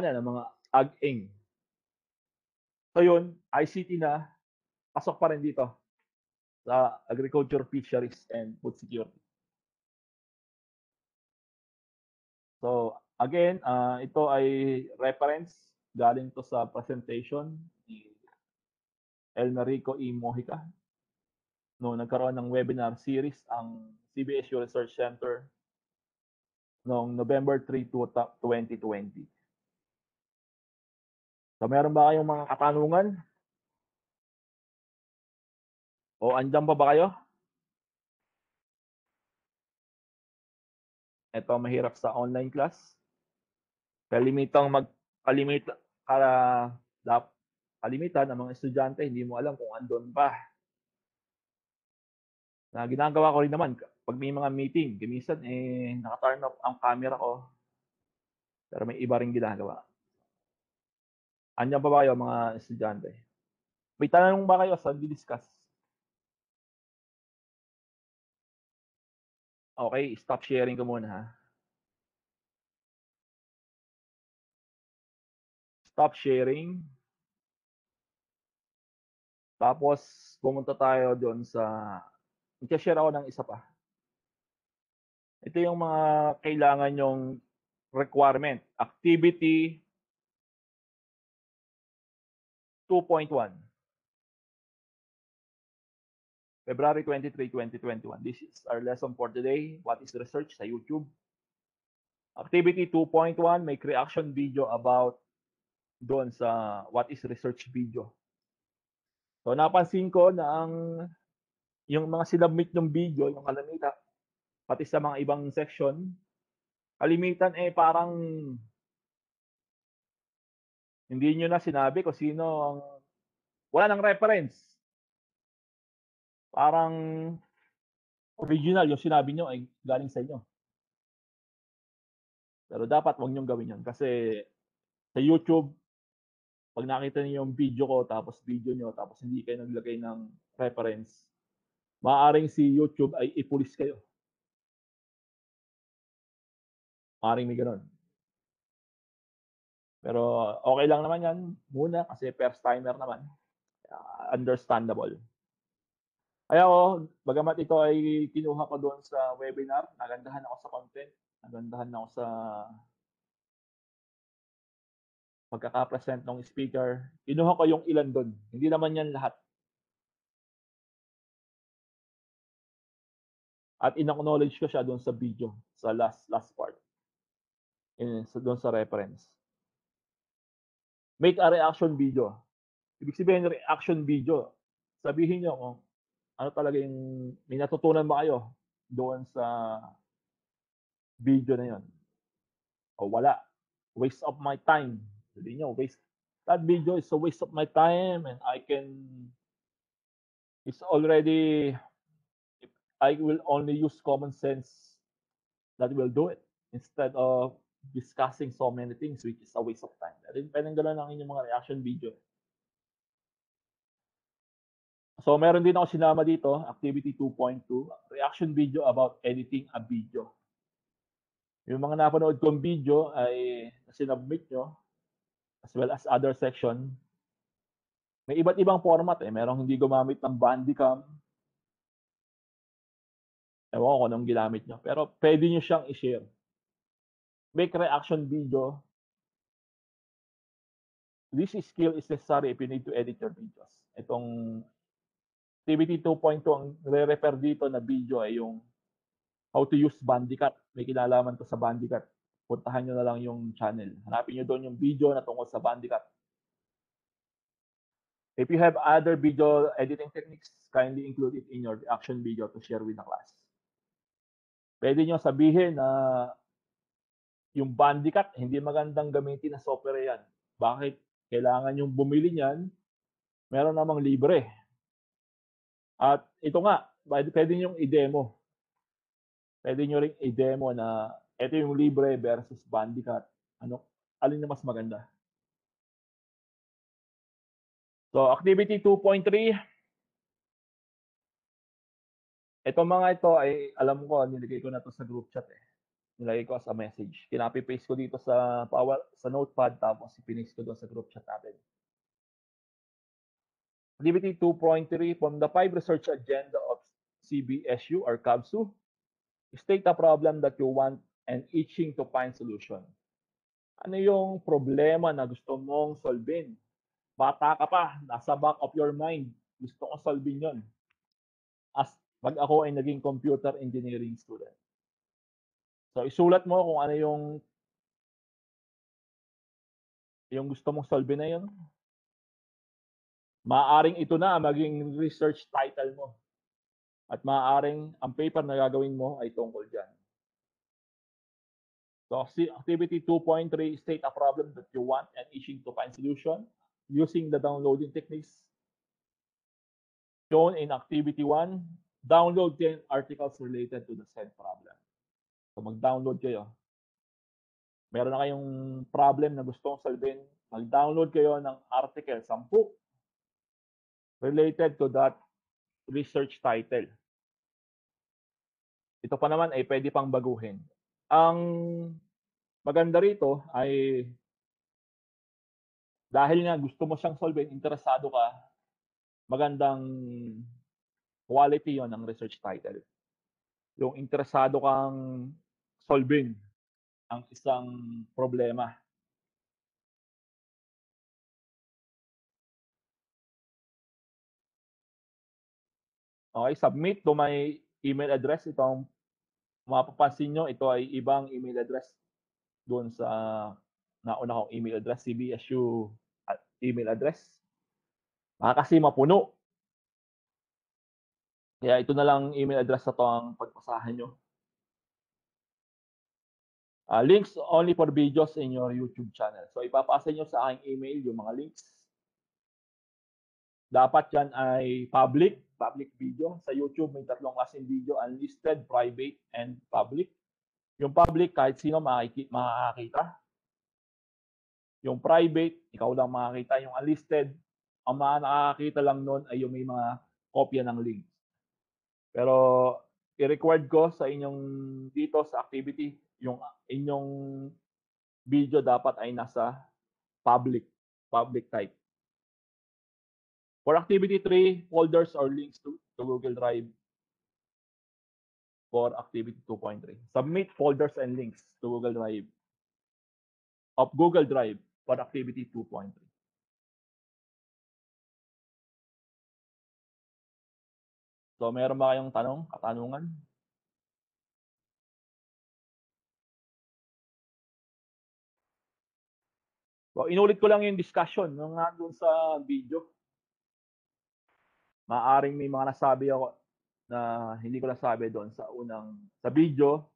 na ng mga ag-ing. So yun, ICT na, pasok pa rin dito sa agriculture, fisheries, and food security. So again, ito ay reference, galing to sa presentation ni Elmerico E. Mojica. No, nagkaroon ng webinar series ang CBSU Research Center noong November 3, 2020. So meron ba kayong mga katanungan? O andyan pa ba kayo? Ito mahirap sa online class. Kalimitan ang mga estudyante, hindi mo alam kung andun pa. Na ginagawa ko rin naman pag may mga meeting, minsan naka-turn off ang camera ko. Pero may iba ring ginagawa. Andiyan pa ba kayo mga estudyante? May tanong ba kayo sa di-discuss? Okay, stop sharing ko muna ha. Stop sharing. Tapos pumunta tayo doon sa i-share ako ng isa pa. Ito yung mga kailangan yung requirement. Activity 2.1. February 23, 2021. This is our lesson for today. What is research sa YouTube? Activity 2.1, make reaction video about doon sa what is research video. So napansin ko na yung mga sinubmit ng video, yung kalimitan, pati sa mga ibang section, kalimitan parang hindi nyo na sinabi kung sino ang wala nang reference. Parang original yung sinabi nyo ay galing sa inyo. Pero dapat wag nyong gawin yun kasi sa YouTube, pag nakita niyo yung video ko tapos video nyo tapos hindi kayo naglagay ng reference, maaaring si YouTube ay ipulis kayo. Maaaring may ganun. Pero okay lang naman yan muna kasi first timer naman. Understandable. Kaya bagamat ito ay kinuha ko doon sa webinar, nagandahan ako sa content, nagandahan ako sa pagkaka-present ng speaker. Kinuha ko yung ilan doon. Hindi naman yan lahat. At in-acknowledge ko siya doon sa video, sa last part. Doon sa reference. Make a reaction video. Ibig sabihin reaction video. Sabihin nyo kung ano talaga yung may natutunan ba kayo doon sa video na yon. O wala. Waste of my time. Sabi nyo, that video is a waste of my time and it's already, I will only use common sense that will do it instead of discussing so many things which is a waste of time. Pwedeng gano'n ang inyong mga reaction video. So meron din ako sinama dito, activity 2.2, reaction video about editing a video. Yung mga napanood kong video ay sinubmit nyo, as well as other section. May iba't ibang format Merong hindi gumamit ng Bandicam. Ewan ko kung anong ginamit nyo. Pero pwede nyo siyang i-share. Make reaction video. This skill is necessary if you need to edit your videos. Itong activity 2.2, ang re-refer dito na video ay yung how to use Bandicat. May kinalaman to sa Bandicat. Puntahan nyo na lang yung channel. Hanapin nyo doon yung video na tungkol sa Bandicat. If you have other video editing techniques, kindly include it in your reaction video to share with the class. Pwede nyo sabihin na yung Bandicat, hindi magandang gamitin na software yan. Bakit? Kailangan yung bumili niyan, meron namang libre. At ito nga, pwede nyo i-demo. Pwede nyo rin i-demo na ito yung libre versus Bandicat. Alin na mas maganda? So, activity 2.3. Itong mga ito ay, alam ko, nilagay ko na to sa group chat Nilagay ko as a message. Kinapi-paste ko dito sa notepad, tapos ipinis ko doon sa group chat natin. Activity 2.3, from the 5 research agenda of CBSU or CABSU, state a problem that you want and itching to find solution. Ano yung problema na gusto mong solvein? Bata ka pa, nasa back of your mind, gusto kong solvein yon. As pag ako ay naging computer engineering student. So isulat mo kung ano yung gusto mong solvein na yun. Maaaring ito na maging research title mo. At maaaring ang paper na gagawin mo ay tungkol dyan. So activity 2.3, state a problem that you want and itching to find solution using the downloading techniques shown in activity 1. Download 10 articles related to the said problem. So mag-download kayo. meron na kayong problem na gustong solvein, mag-download kayo ng article 10 related to that research title. Ito pa naman ay pwede pang baguhin. Ang maganda rito ay dahil nga gusto mo siyang solvein, interesado ka, magandang quality yon ng research title. Yung interesado kang solving ang isang problema. Okay, submit to my email address. Itong mapapansin nyo, ito ay ibang email address doon sa nauna kong email address, CBSU email address. Baka kasi mapuno. Kaya ito na lang email address na to ang pagpasahan nyo. Links only for videos in your YouTube channel. So ipapasa nyo sa aking email yung mga links. Dapat yan ay public video. Sa YouTube may tatlong klaseng video, unlisted, private, and public. Yung public, kahit sino makakita. Yung private, ikaw lang makakita. Yung unlisted, ang mga nakakita lang nun ay yung may mga kopya ng links. Pero i-record ko sa inyong dito sa activity, yung inyong video dapat ay nasa public type. For activity 3, folders or links to Google Drive for activity 2.3. Submit folders and links to Google Drive for activity 2.3. So, meron ba kayong katanungan? So, inulit ko lang yung discussion nung nandun sa video. Maaring may mga nasabi ako na hindi ko nasabi doon sa video.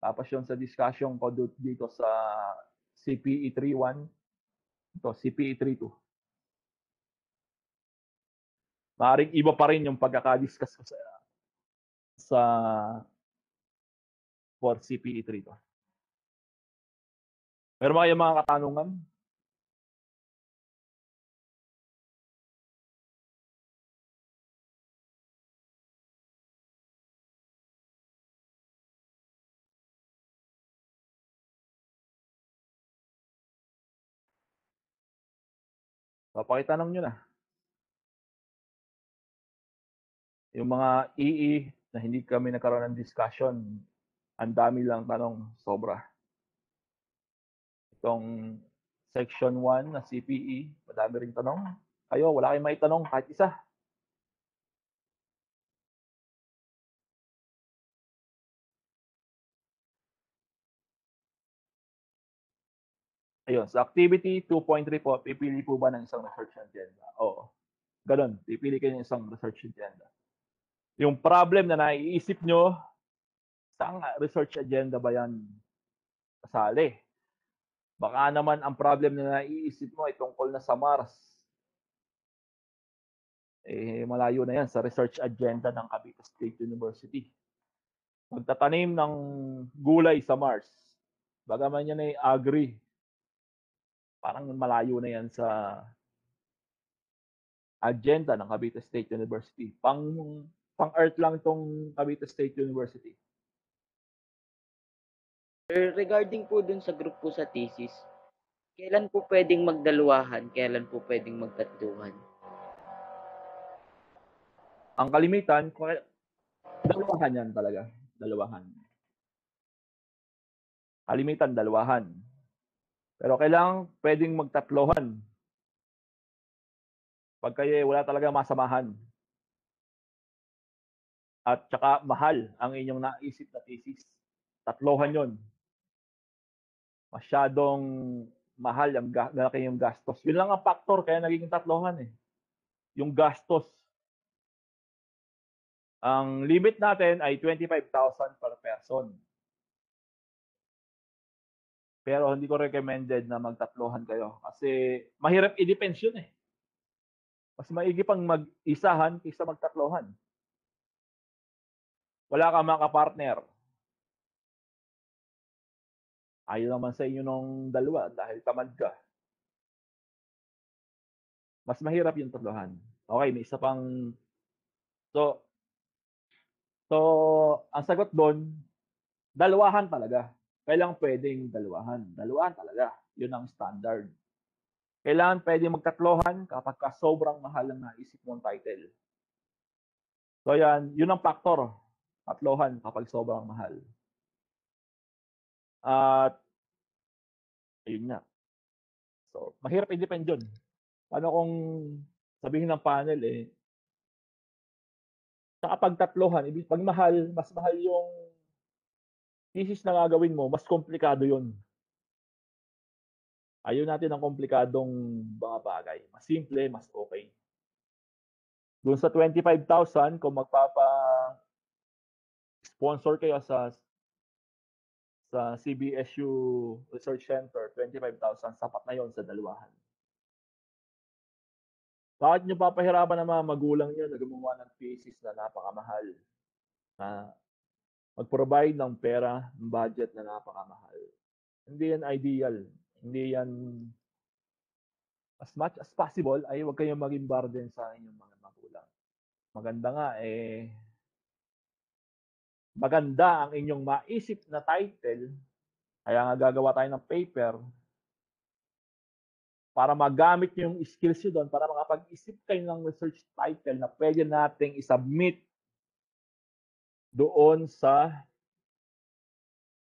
Tapos yung sa discussion ko dito sa CPE 3.1, ito CPE 3.2. Maaring iba pa rin yung pagkaka-discuss ko sa for CPE 3.2. Meron ba kayong mga katanungan? So, pakitanong nyo na. Yung mga EE na hindi kami nagkaroon ng discussion, ang dami lang tanong, sobra. Itong section 1 na CPE, madami ring tanong. Kayo, wala kayong may tanong kahit isa. Ayun, sa activity 2.3 po, pipili po ba ng isang research agenda? Oo. Ganun, pipili kayo ng isang research agenda. Yung problem na naiisip nyo, saan research agenda ba yan kasali? Baka naman ang problem na naiisip mo ay tungkol na sa Mars. Malayo na yan sa research agenda ng Cavite State University. Magtatanim ng gulay sa Mars. Bagaman yan ay agri. Parang malayo na yan sa agenda ng Cavite State University. Pang-Earth lang itong Cavite State University. Regarding po dun sa group po sa thesis, kailan po pwedeng magdalawahan, kailan po pwedeng magtatluhan? Ang kalimitan, dalawahan yan talaga. Dalawahan. Kalimitan, dalawahan. Pero kailangan pwedeng magtatlohan. Pag kayo wala talaga masamahan. At saka mahal ang inyong naisip na thesis. Tatlohan yon. Masyadong mahal, malaki yung gastos. Yun lang ang factor kaya naging tatlohan eh. Yung gastos. Ang limit natin ay 25,000 per person. Pero hindi ko recommended na magtatlohan kayo kasi mahirap i-depends yun eh. Mas maigi pang mag-isahan kaysa magtatlohan. Wala kang mga partner. ayaw naman sa inyo nung dalawa dahil tamad ka. Mas mahirap yung tatlohan. Okay, may isa pang so so ang sagot doon, dalawahan talaga. Kailangan pwedeng dalawahan. Dalawahan talaga. Yun ang standard. Kailangan pwedeng magtatlohan kapag ka sobrang mahal ang naisip mong title. So yan, yun ang factor. Tatlohan kapag sobrang mahal. At ayun nga. So, mahirap i-depend yun. Paano kung sabihin ng panel sa kapag tatlohan, pag mahal, mas mahal yung thesis na gagawin mo, mas komplikado yun. Ayaw natin ng komplikadong mga bagay. Mas simple, mas okay. Doon sa 25,000, kung magpapa-sponsor kayo sa CBSU Research Center, 25,000, sapat na yon sa dalawahan. Bakit nyo papahirapan ng mga magulang nyo na gumawa ng thesis na napakamahal? Na mag-provide ng pera, ng budget na napakamahal. Hindi yan ideal. Hindi yan, as much as possible, ay huwag kayong maging burden sa inyong mga magulang. Maganda nga, maganda ang inyong maisip na title, kaya nga gagawa tayo ng paper, para magamit yung skills nyo doon, para makapag-isip kayo ng research title na pwede nating isubmit doon sa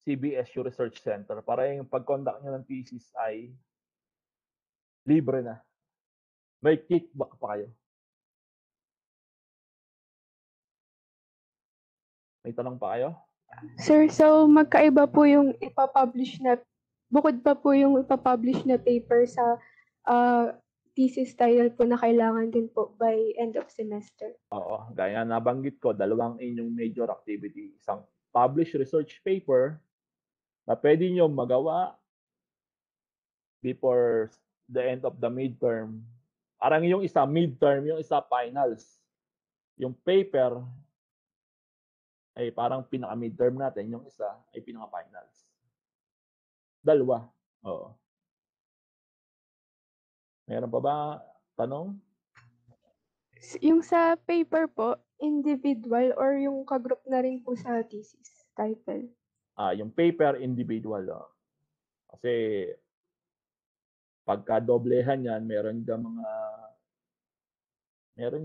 CBSU Research Center para yung pag-conduct nyo ng thesis ay libre na. May kickback pa kayo. May tanong pa kayo? Sir, so magkaiba po yung ipapublish na, bukod pa po yung ipapublish na paper sa thesis title po na kailangan din po by end of semester. Oo, gaya nabanggit ko, dalawang inyong major activity. Isang published research paper na pwede nyo magawa before the end of the midterm. Parang yung isa midterm, yung isa finals. Yung paper ay parang pinaka-midterm natin, yung isa ay pinaka-finals. Dalawa. Oo. Meron pa ba tanong? Yung sa paper po, individual or yung kagroup na rin po sa thesis title? Yung paper individual. Kasi pagka doblehan yan, meron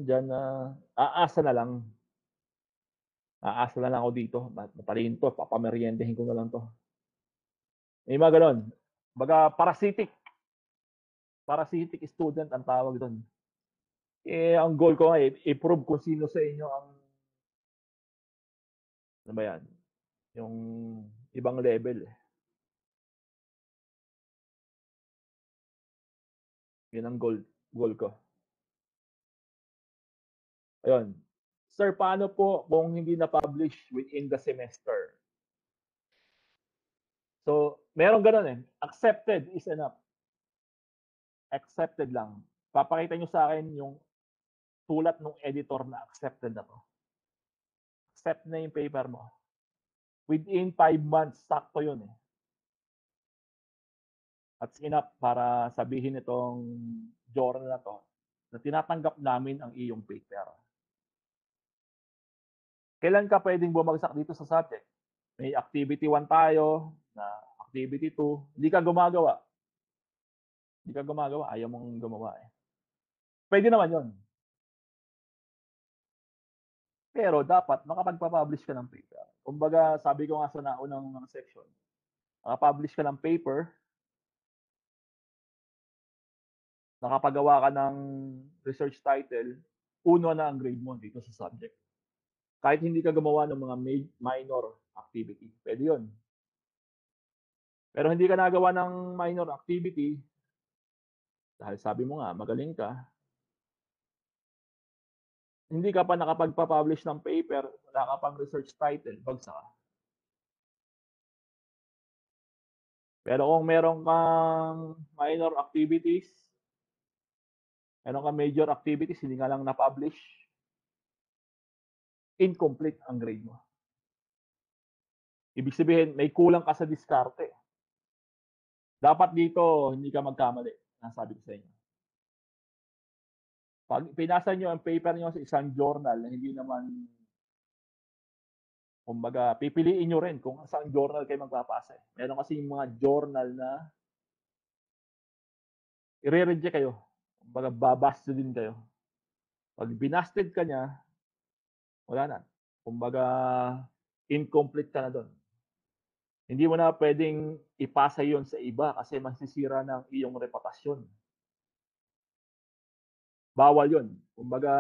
dyan na aasa na lang. Aasa na lang ako dito. Matalino to, papameryendehin ko na lang to. May mga ganon. Baga parasitic. Parasitic student ang tawag doon. Ang goal ko nga i-prove kung sino sa inyo ang ano ba yan? Yung ibang level. Yun ang goal ko. Ayun. Sir, paano po kung hindi na-publish within the semester? So, meron ganun Accepted is enough. Accepted lang. Papakita nyo sa akin yung sulat ng editor na accepted na to. Accept na yung paper mo. Within 5 months, sakto yun That's enough para sabihin itong journal na to na tinatanggap namin ang iyong paper. Kailan ka pwedeng bumagsak dito sa subject? May activity 1 tayo, na activity 2, hindi ka gumagawa. Ayaw mong gumawa Pwede naman yun. Pero dapat makapagpa-publish ka ng paper. Kumbaga, sabi ko nga sa naunang mga section, makapublish ka ng paper, nakapagawa ka ng research title, 1 na ang grade mo dito sa subject. Kahit hindi ka gumawa ng mga minor activity. Pwede yun. Pero hindi ka nagawa ng minor activity, dahil sabi mo nga, magaling ka, hindi ka pa nakapagpa-publish ng paper, wala ka pang research title, bagsak ka. Pero kung meron kang minor activities, meron kang major activities, hindi nga lang na-publish, incomplete ang grade mo. Ibig sabihin, may kulang ka sa diskarte. dapat dito hindi ka magkamali. Nasabi ko sa inyo. Pag pinasa nyo ang paper nyo sa isang journal na hindi naman, kumbaga, pipiliin nyo rin kung saan journal kayo magpapasa. Meron kasi yung mga journal na i-reject kayo. Kumbaga, babasta din kayo. Pag binasted ka niya, wala na. Kumbaga, incomplete ka na doon. Hindi mo na pwedeng ipasa yon sa iba kasi masisira ng iyong reputasyon. Bawal yon. Kumbaga,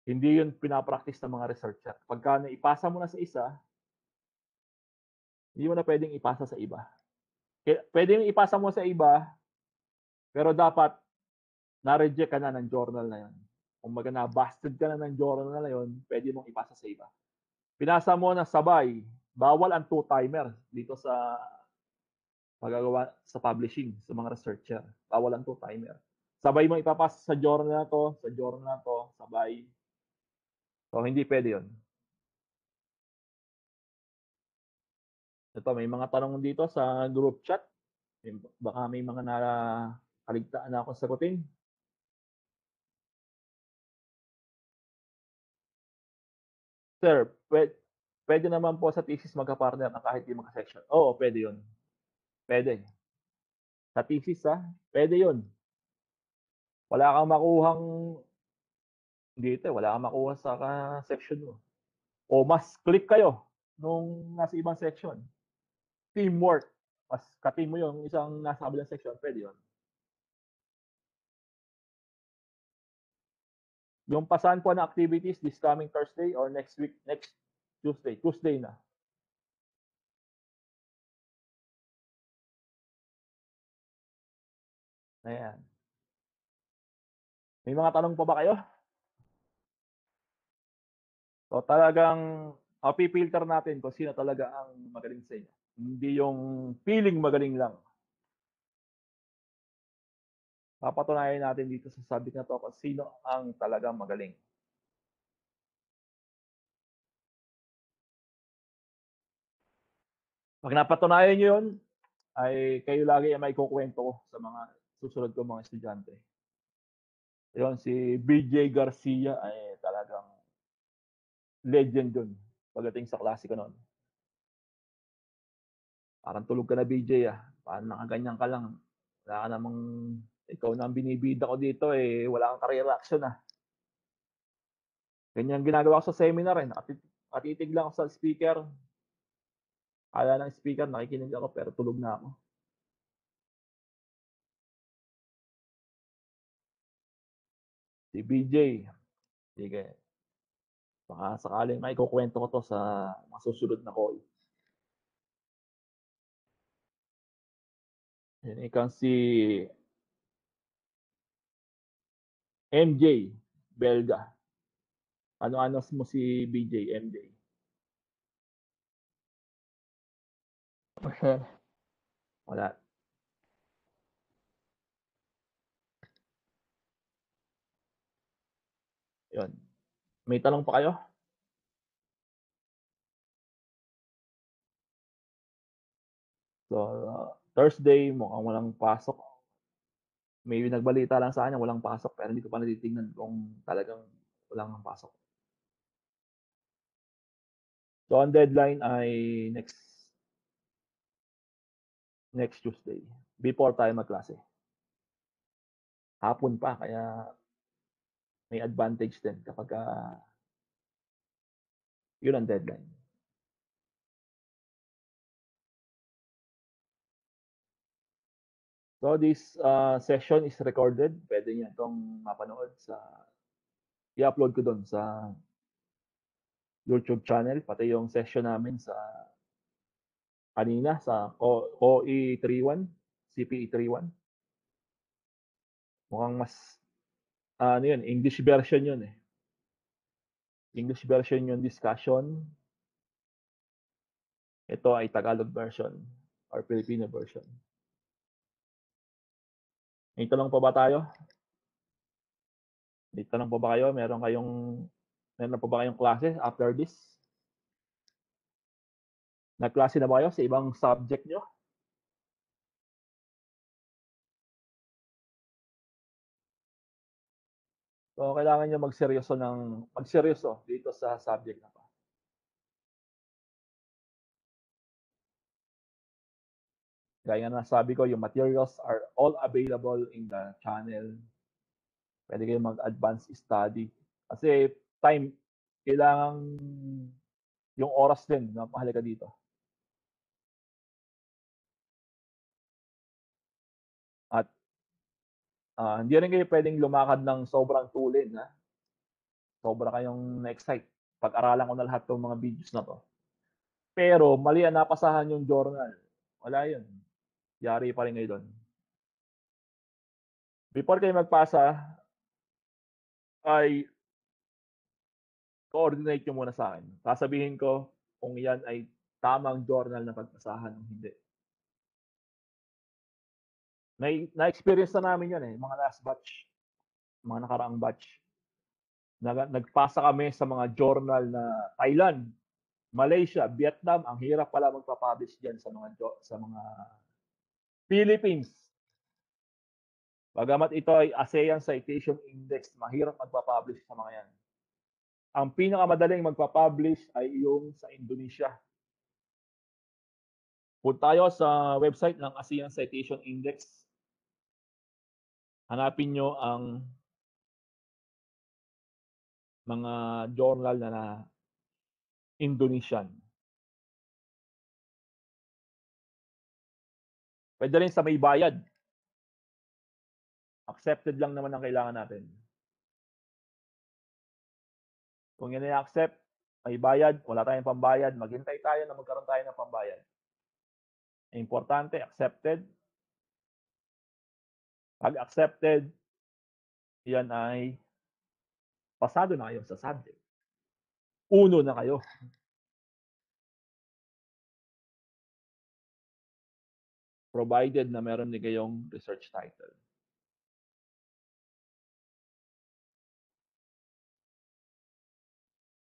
hindi yun pinapractice ng mga researcher. Pagka naipasa mo na sa isa, hindi mo na pwedeng ipasa sa iba. Pwedeng ipasa mo sa iba, pero dapat na-reject ka na ng journal na yun. Kumbaga na-busted ka na ng journal na yun, pwede mong ipasa sa iba. Pinasa mo na sabay, bawal ang two-timer dito sa magagawa sa publishing, sa mga researcher. Bawal ang two-timer. Sabay mo ipapasa sa journal na to, sa journal na to, sabay. So, hindi pwede yun. Ito, may mga tanong dito sa group chat. Baka may mga nakaligtaan na akong sagutin. Sir, pwede naman po sa thesis magka-partner na kahit di magka-section. Oo, pwede yun. Pwede. Sa thesis, pwede yun. Wala kang makuhang dito, wala kang makuha sa section mo. O mas click kayo nung nasa ibang section. Teamwork. Mas ka-team mo yung isang nasa kabilang section, pwede yun. Yung pasahan po na activities this coming Thursday or next week, next Tuesday. Tuesday na. Ayan. May mga tanong pa ba kayo? So talagang pipilter natin kung sino talaga ang magaling sa inyo. Hindi yung feeling magaling lang. Papatunayan natin dito sa subject na to kung sino ang talagang magaling. Pag napatunayan nyo yun, ay kayo lagi ang may kukwento ko sa mga susunod ko mga estudyante. Yun, si BJ Garcia ay talagang legend yun pagdating sa klase ko noon. Parang tulog ka na, BJ. Parang nakaganyan ka lang. Wala ka namang, ikaw na ang binibida ko dito, wala kang career action. Ganyan ginagawa ko sa seminar. Natitig lang ako sa speaker. Kala ng speaker, nakikinig ako, pero tulog na ako. Si BJ. Sige. Baka sakaling may kukwento ko to sa masusunod na call. Yan, ikaw si MJ Belga. Ano-ano mo si BJ, MJ? Wala. Yun. May tanong pa kayo? So, Thursday, mukhang walang pasok. May nagbalita lang sa akin walang pasok, pero hindi ko pa natitingnan kung talagang walang pasok. So, ang deadline ay next Tuesday, before tayo magklase. Hapon pa, kaya may advantage din kapag yun ang deadline. So, this session is recorded. Pwede niyo itong mapanood i-upload ko doon sa YouTube channel, pati yung session namin sa kanina sa OE 31, CPE 31. Mukhang mas yun, English version yun . English version yung discussion. Ito ay Tagalog version or Filipino version. May tanong pa ba tayo? May tanong pa ba kayo? Meron pa ba kayong klase after this? Nagklase na ba kayo sa ibang subject nyo? So, kailangan niyo magseryoso dito sa subject na 'to. Gaya nga ng sabi ko, yung materials are all available in the channel. Pwede kayong mag-advance study. Kasi time, kailangan yung oras din na mahalaga dito. At hindi rin kayo pwedeng lumakad ng sobrang tulin. Sobra kayong na-excite. Pag-aralan ko na lahat ng mga videos na to. Pero mali ang napasahan yung journal. Wala yun. Yari pa rin kayo doon. Before kayo magpasa, ay coordinate nyo muna sa akin. Sasabihin ko kung yan ay tamang journal na pagpasahan o hindi. Na-experience na namin yan mga last batch, mga nakaraang batch. Nagpasa kami sa mga journal na Thailand, Malaysia, Vietnam. Ang hirap pala magpa-publish diyan sa mga Philippines. Bagamat ito ay ASEAN Citation Index, mahirap magpa-publish sa mga yan. Ang pinakamadaling magpa-publish ay yung sa Indonesia. Punta tayo sa website ng ASEAN Citation Index. Hanapin nyo ang mga journal na Indonesian. Pwede rin sa may bayad. Accepted lang naman ang kailangan natin. Kung yan ay accept, may bayad, wala tayong pambayad, maghintay tayo na magkaroon tayo ng pambayad. Importante, accepted. Pag accepted, yan ay pasado na kayo sa subject. Uno na kayo. Provided na meron din kayong research title.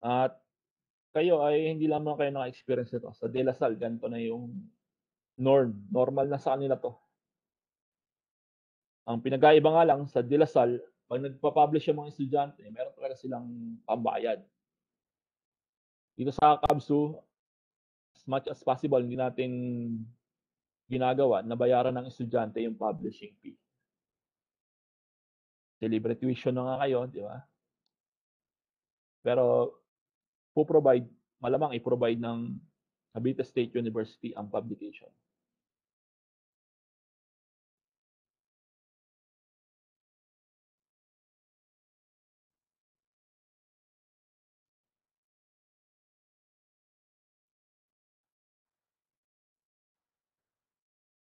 At kayo ay hindi lamang kayo naka-experience nito. Sa De La Salle, ganito na yung norm. Normal na sa kanila to. Ang pinagkaiba nga lang sa De La Salle, pag nagpa-publish yung mga estudyante, meron talaga silang pambayad. Dito sa KABSU, as much as possible, hindi natin ginagawa na bayaran ng estudyante yung publishing fee. Kasi libre tuition na nga kayo, di ba? Pero malamang i-provide ng Cavite State University ang publication.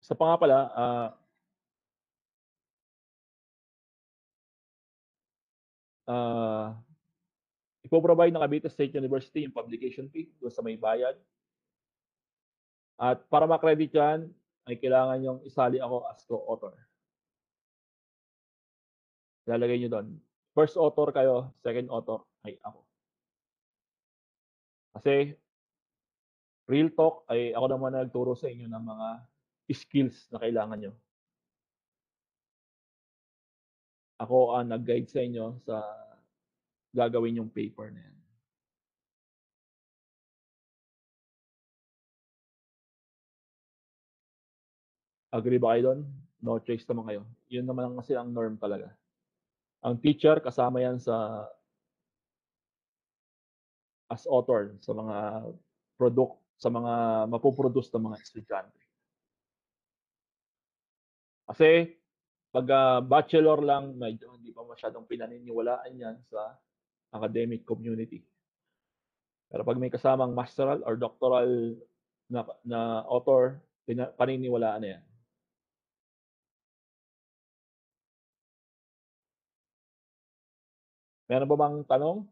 Sa pa nga pala, ipo-provide ng Cavite State University yung publication fee doon sa may bayad. At para ma-credit yan, ay kailangan yung isali ako as co-author. Lalagay nyo doon. First author kayo, second author ay ako. Kasi real talk ay ako naman nagturo sa inyo ng mga skills na kailangan nyo. Ako ang nag-guide sa inyo sa gagawin yung paper na yan. Agree ba kayo doon? No choice naman kayo. Yun naman kasi ang norm talaga. Ang teacher, kasama yan as author sa mga sa mga mapoproduce ng mga estudyante. Kasi pag bachelor lang, medyo hindi pa masyadong pinaniniwalaan yan sa academic community. Pero pag may kasamang masteral or doctoral na author, paniniwalaan na yan. Meron ba bang tanong?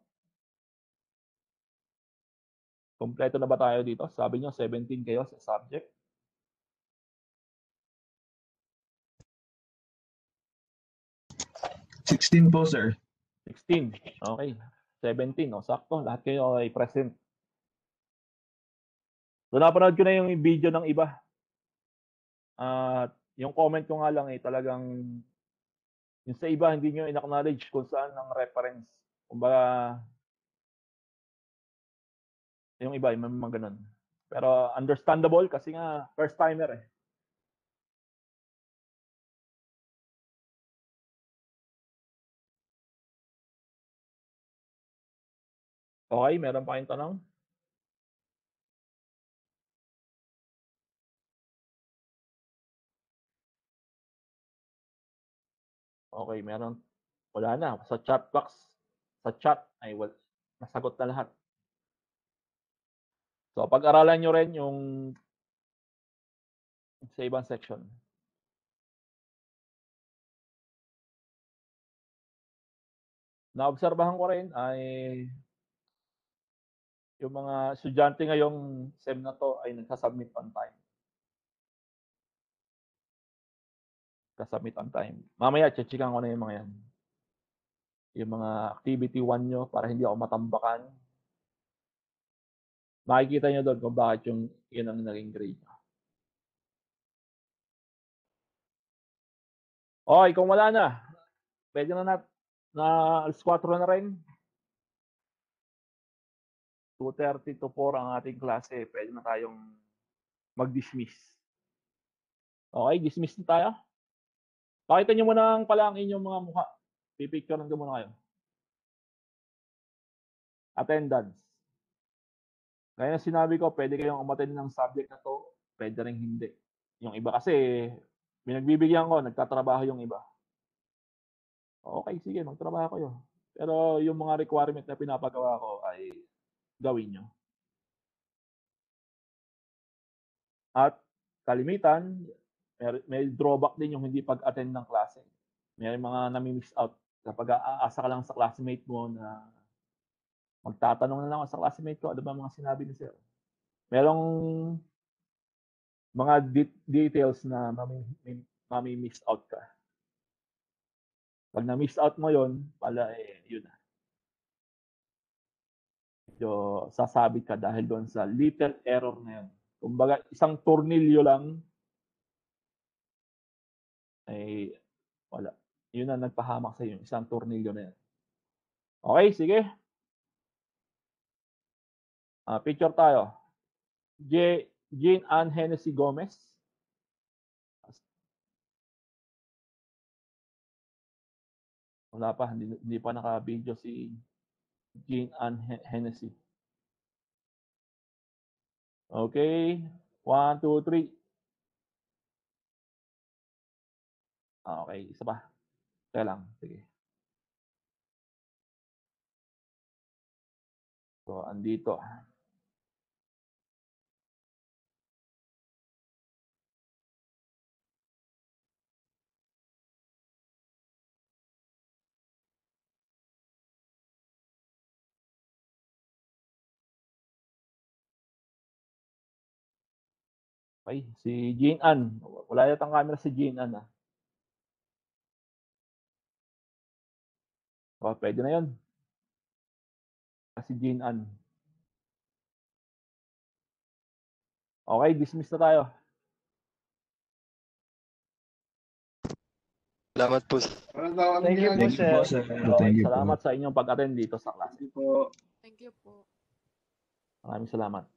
Kompleto na ba tayo dito? Sabi nyo, 17 kayo sa subject. $16 po, sir. 16. Okay. 17. Sakto. Lahat kayo ay present. So, napanood ko na yung video ng iba. Yung comment ko nga lang ay talagang Yung sa iba, hindi nyo in-acknowledge kung saan ang reference. Kumbaga, yung iba, may mga ganun. Pero understandable kasi nga, first timer eh. Okay, meron pa kayong tanong? Okay, meron. Wala na. Sa chat box, sa chat, ay nasagot na lahat. So, pag-aralan nyo rin yung sa ibang section. Naobserbahan ko rin ay yung mga estudyante ngayong SEM na to ay nagsasubmit on time. Kasubmit on time. Mamaya, checkan ko na yung mga yan. Yung mga activity 1 nyo para hindi ako matambakan. Makikita nyo doon kung bakit yun ang naging grade. Okay, kung wala na, pwede na alas 4 na rin. 2:30 to 4 ang ating klase. Pwede na tayong mag-dismiss. Okay, dismiss na tayo. Pakita nyo muna pala ang inyong mga mukha. Pipicture ko muna kayo. Attendance. Kaya sinabi ko, pwede kayong umattend ng subject na to, pwede rin hindi. Yung iba kasi, pinagbibigyan ko, nagtatrabaho yung iba. Okay, sige, magtrabaho kayo. Pero yung mga requirement na pinapagawa ko ay gawin nyo. At kalimitan, may drawback din yung hindi pag-attend ng klase. May mga nami-miss out. Kapag aasa ka lang sa classmate mo na magtatanong na lang ako sa classmate ko, ano ba mga sinabi ni sir? Merong mga details na mami-miss out ka. Pag na-miss out mo yon, pala yun na. Medyo sasabit ka dahil doon sa little error na yun. Kumbaga, isang tornilyo lang ay wala. Yun na nagpahamak sa iyo, isang tornilyo na yan. Okay, sige. Picture tayo. Jean Ann Hennessy Gomez. Wala pa, hindi pa naka-video si Jean Ann Hennessy. Okay, 1, 2, 3. Okay, isa pa. Kaya lang, sige. So, andito. Okay, si Jean Ann. Wala yatang camera si Jean Ann. O, pwede na yun. Si Jean Ann. Okay, dismiss na tayo. Salamat po. Thank you po, sir. Okay, salamat sa inyong pag-attend dito sa klase. Thank you po. Thank you po. Maraming salamat.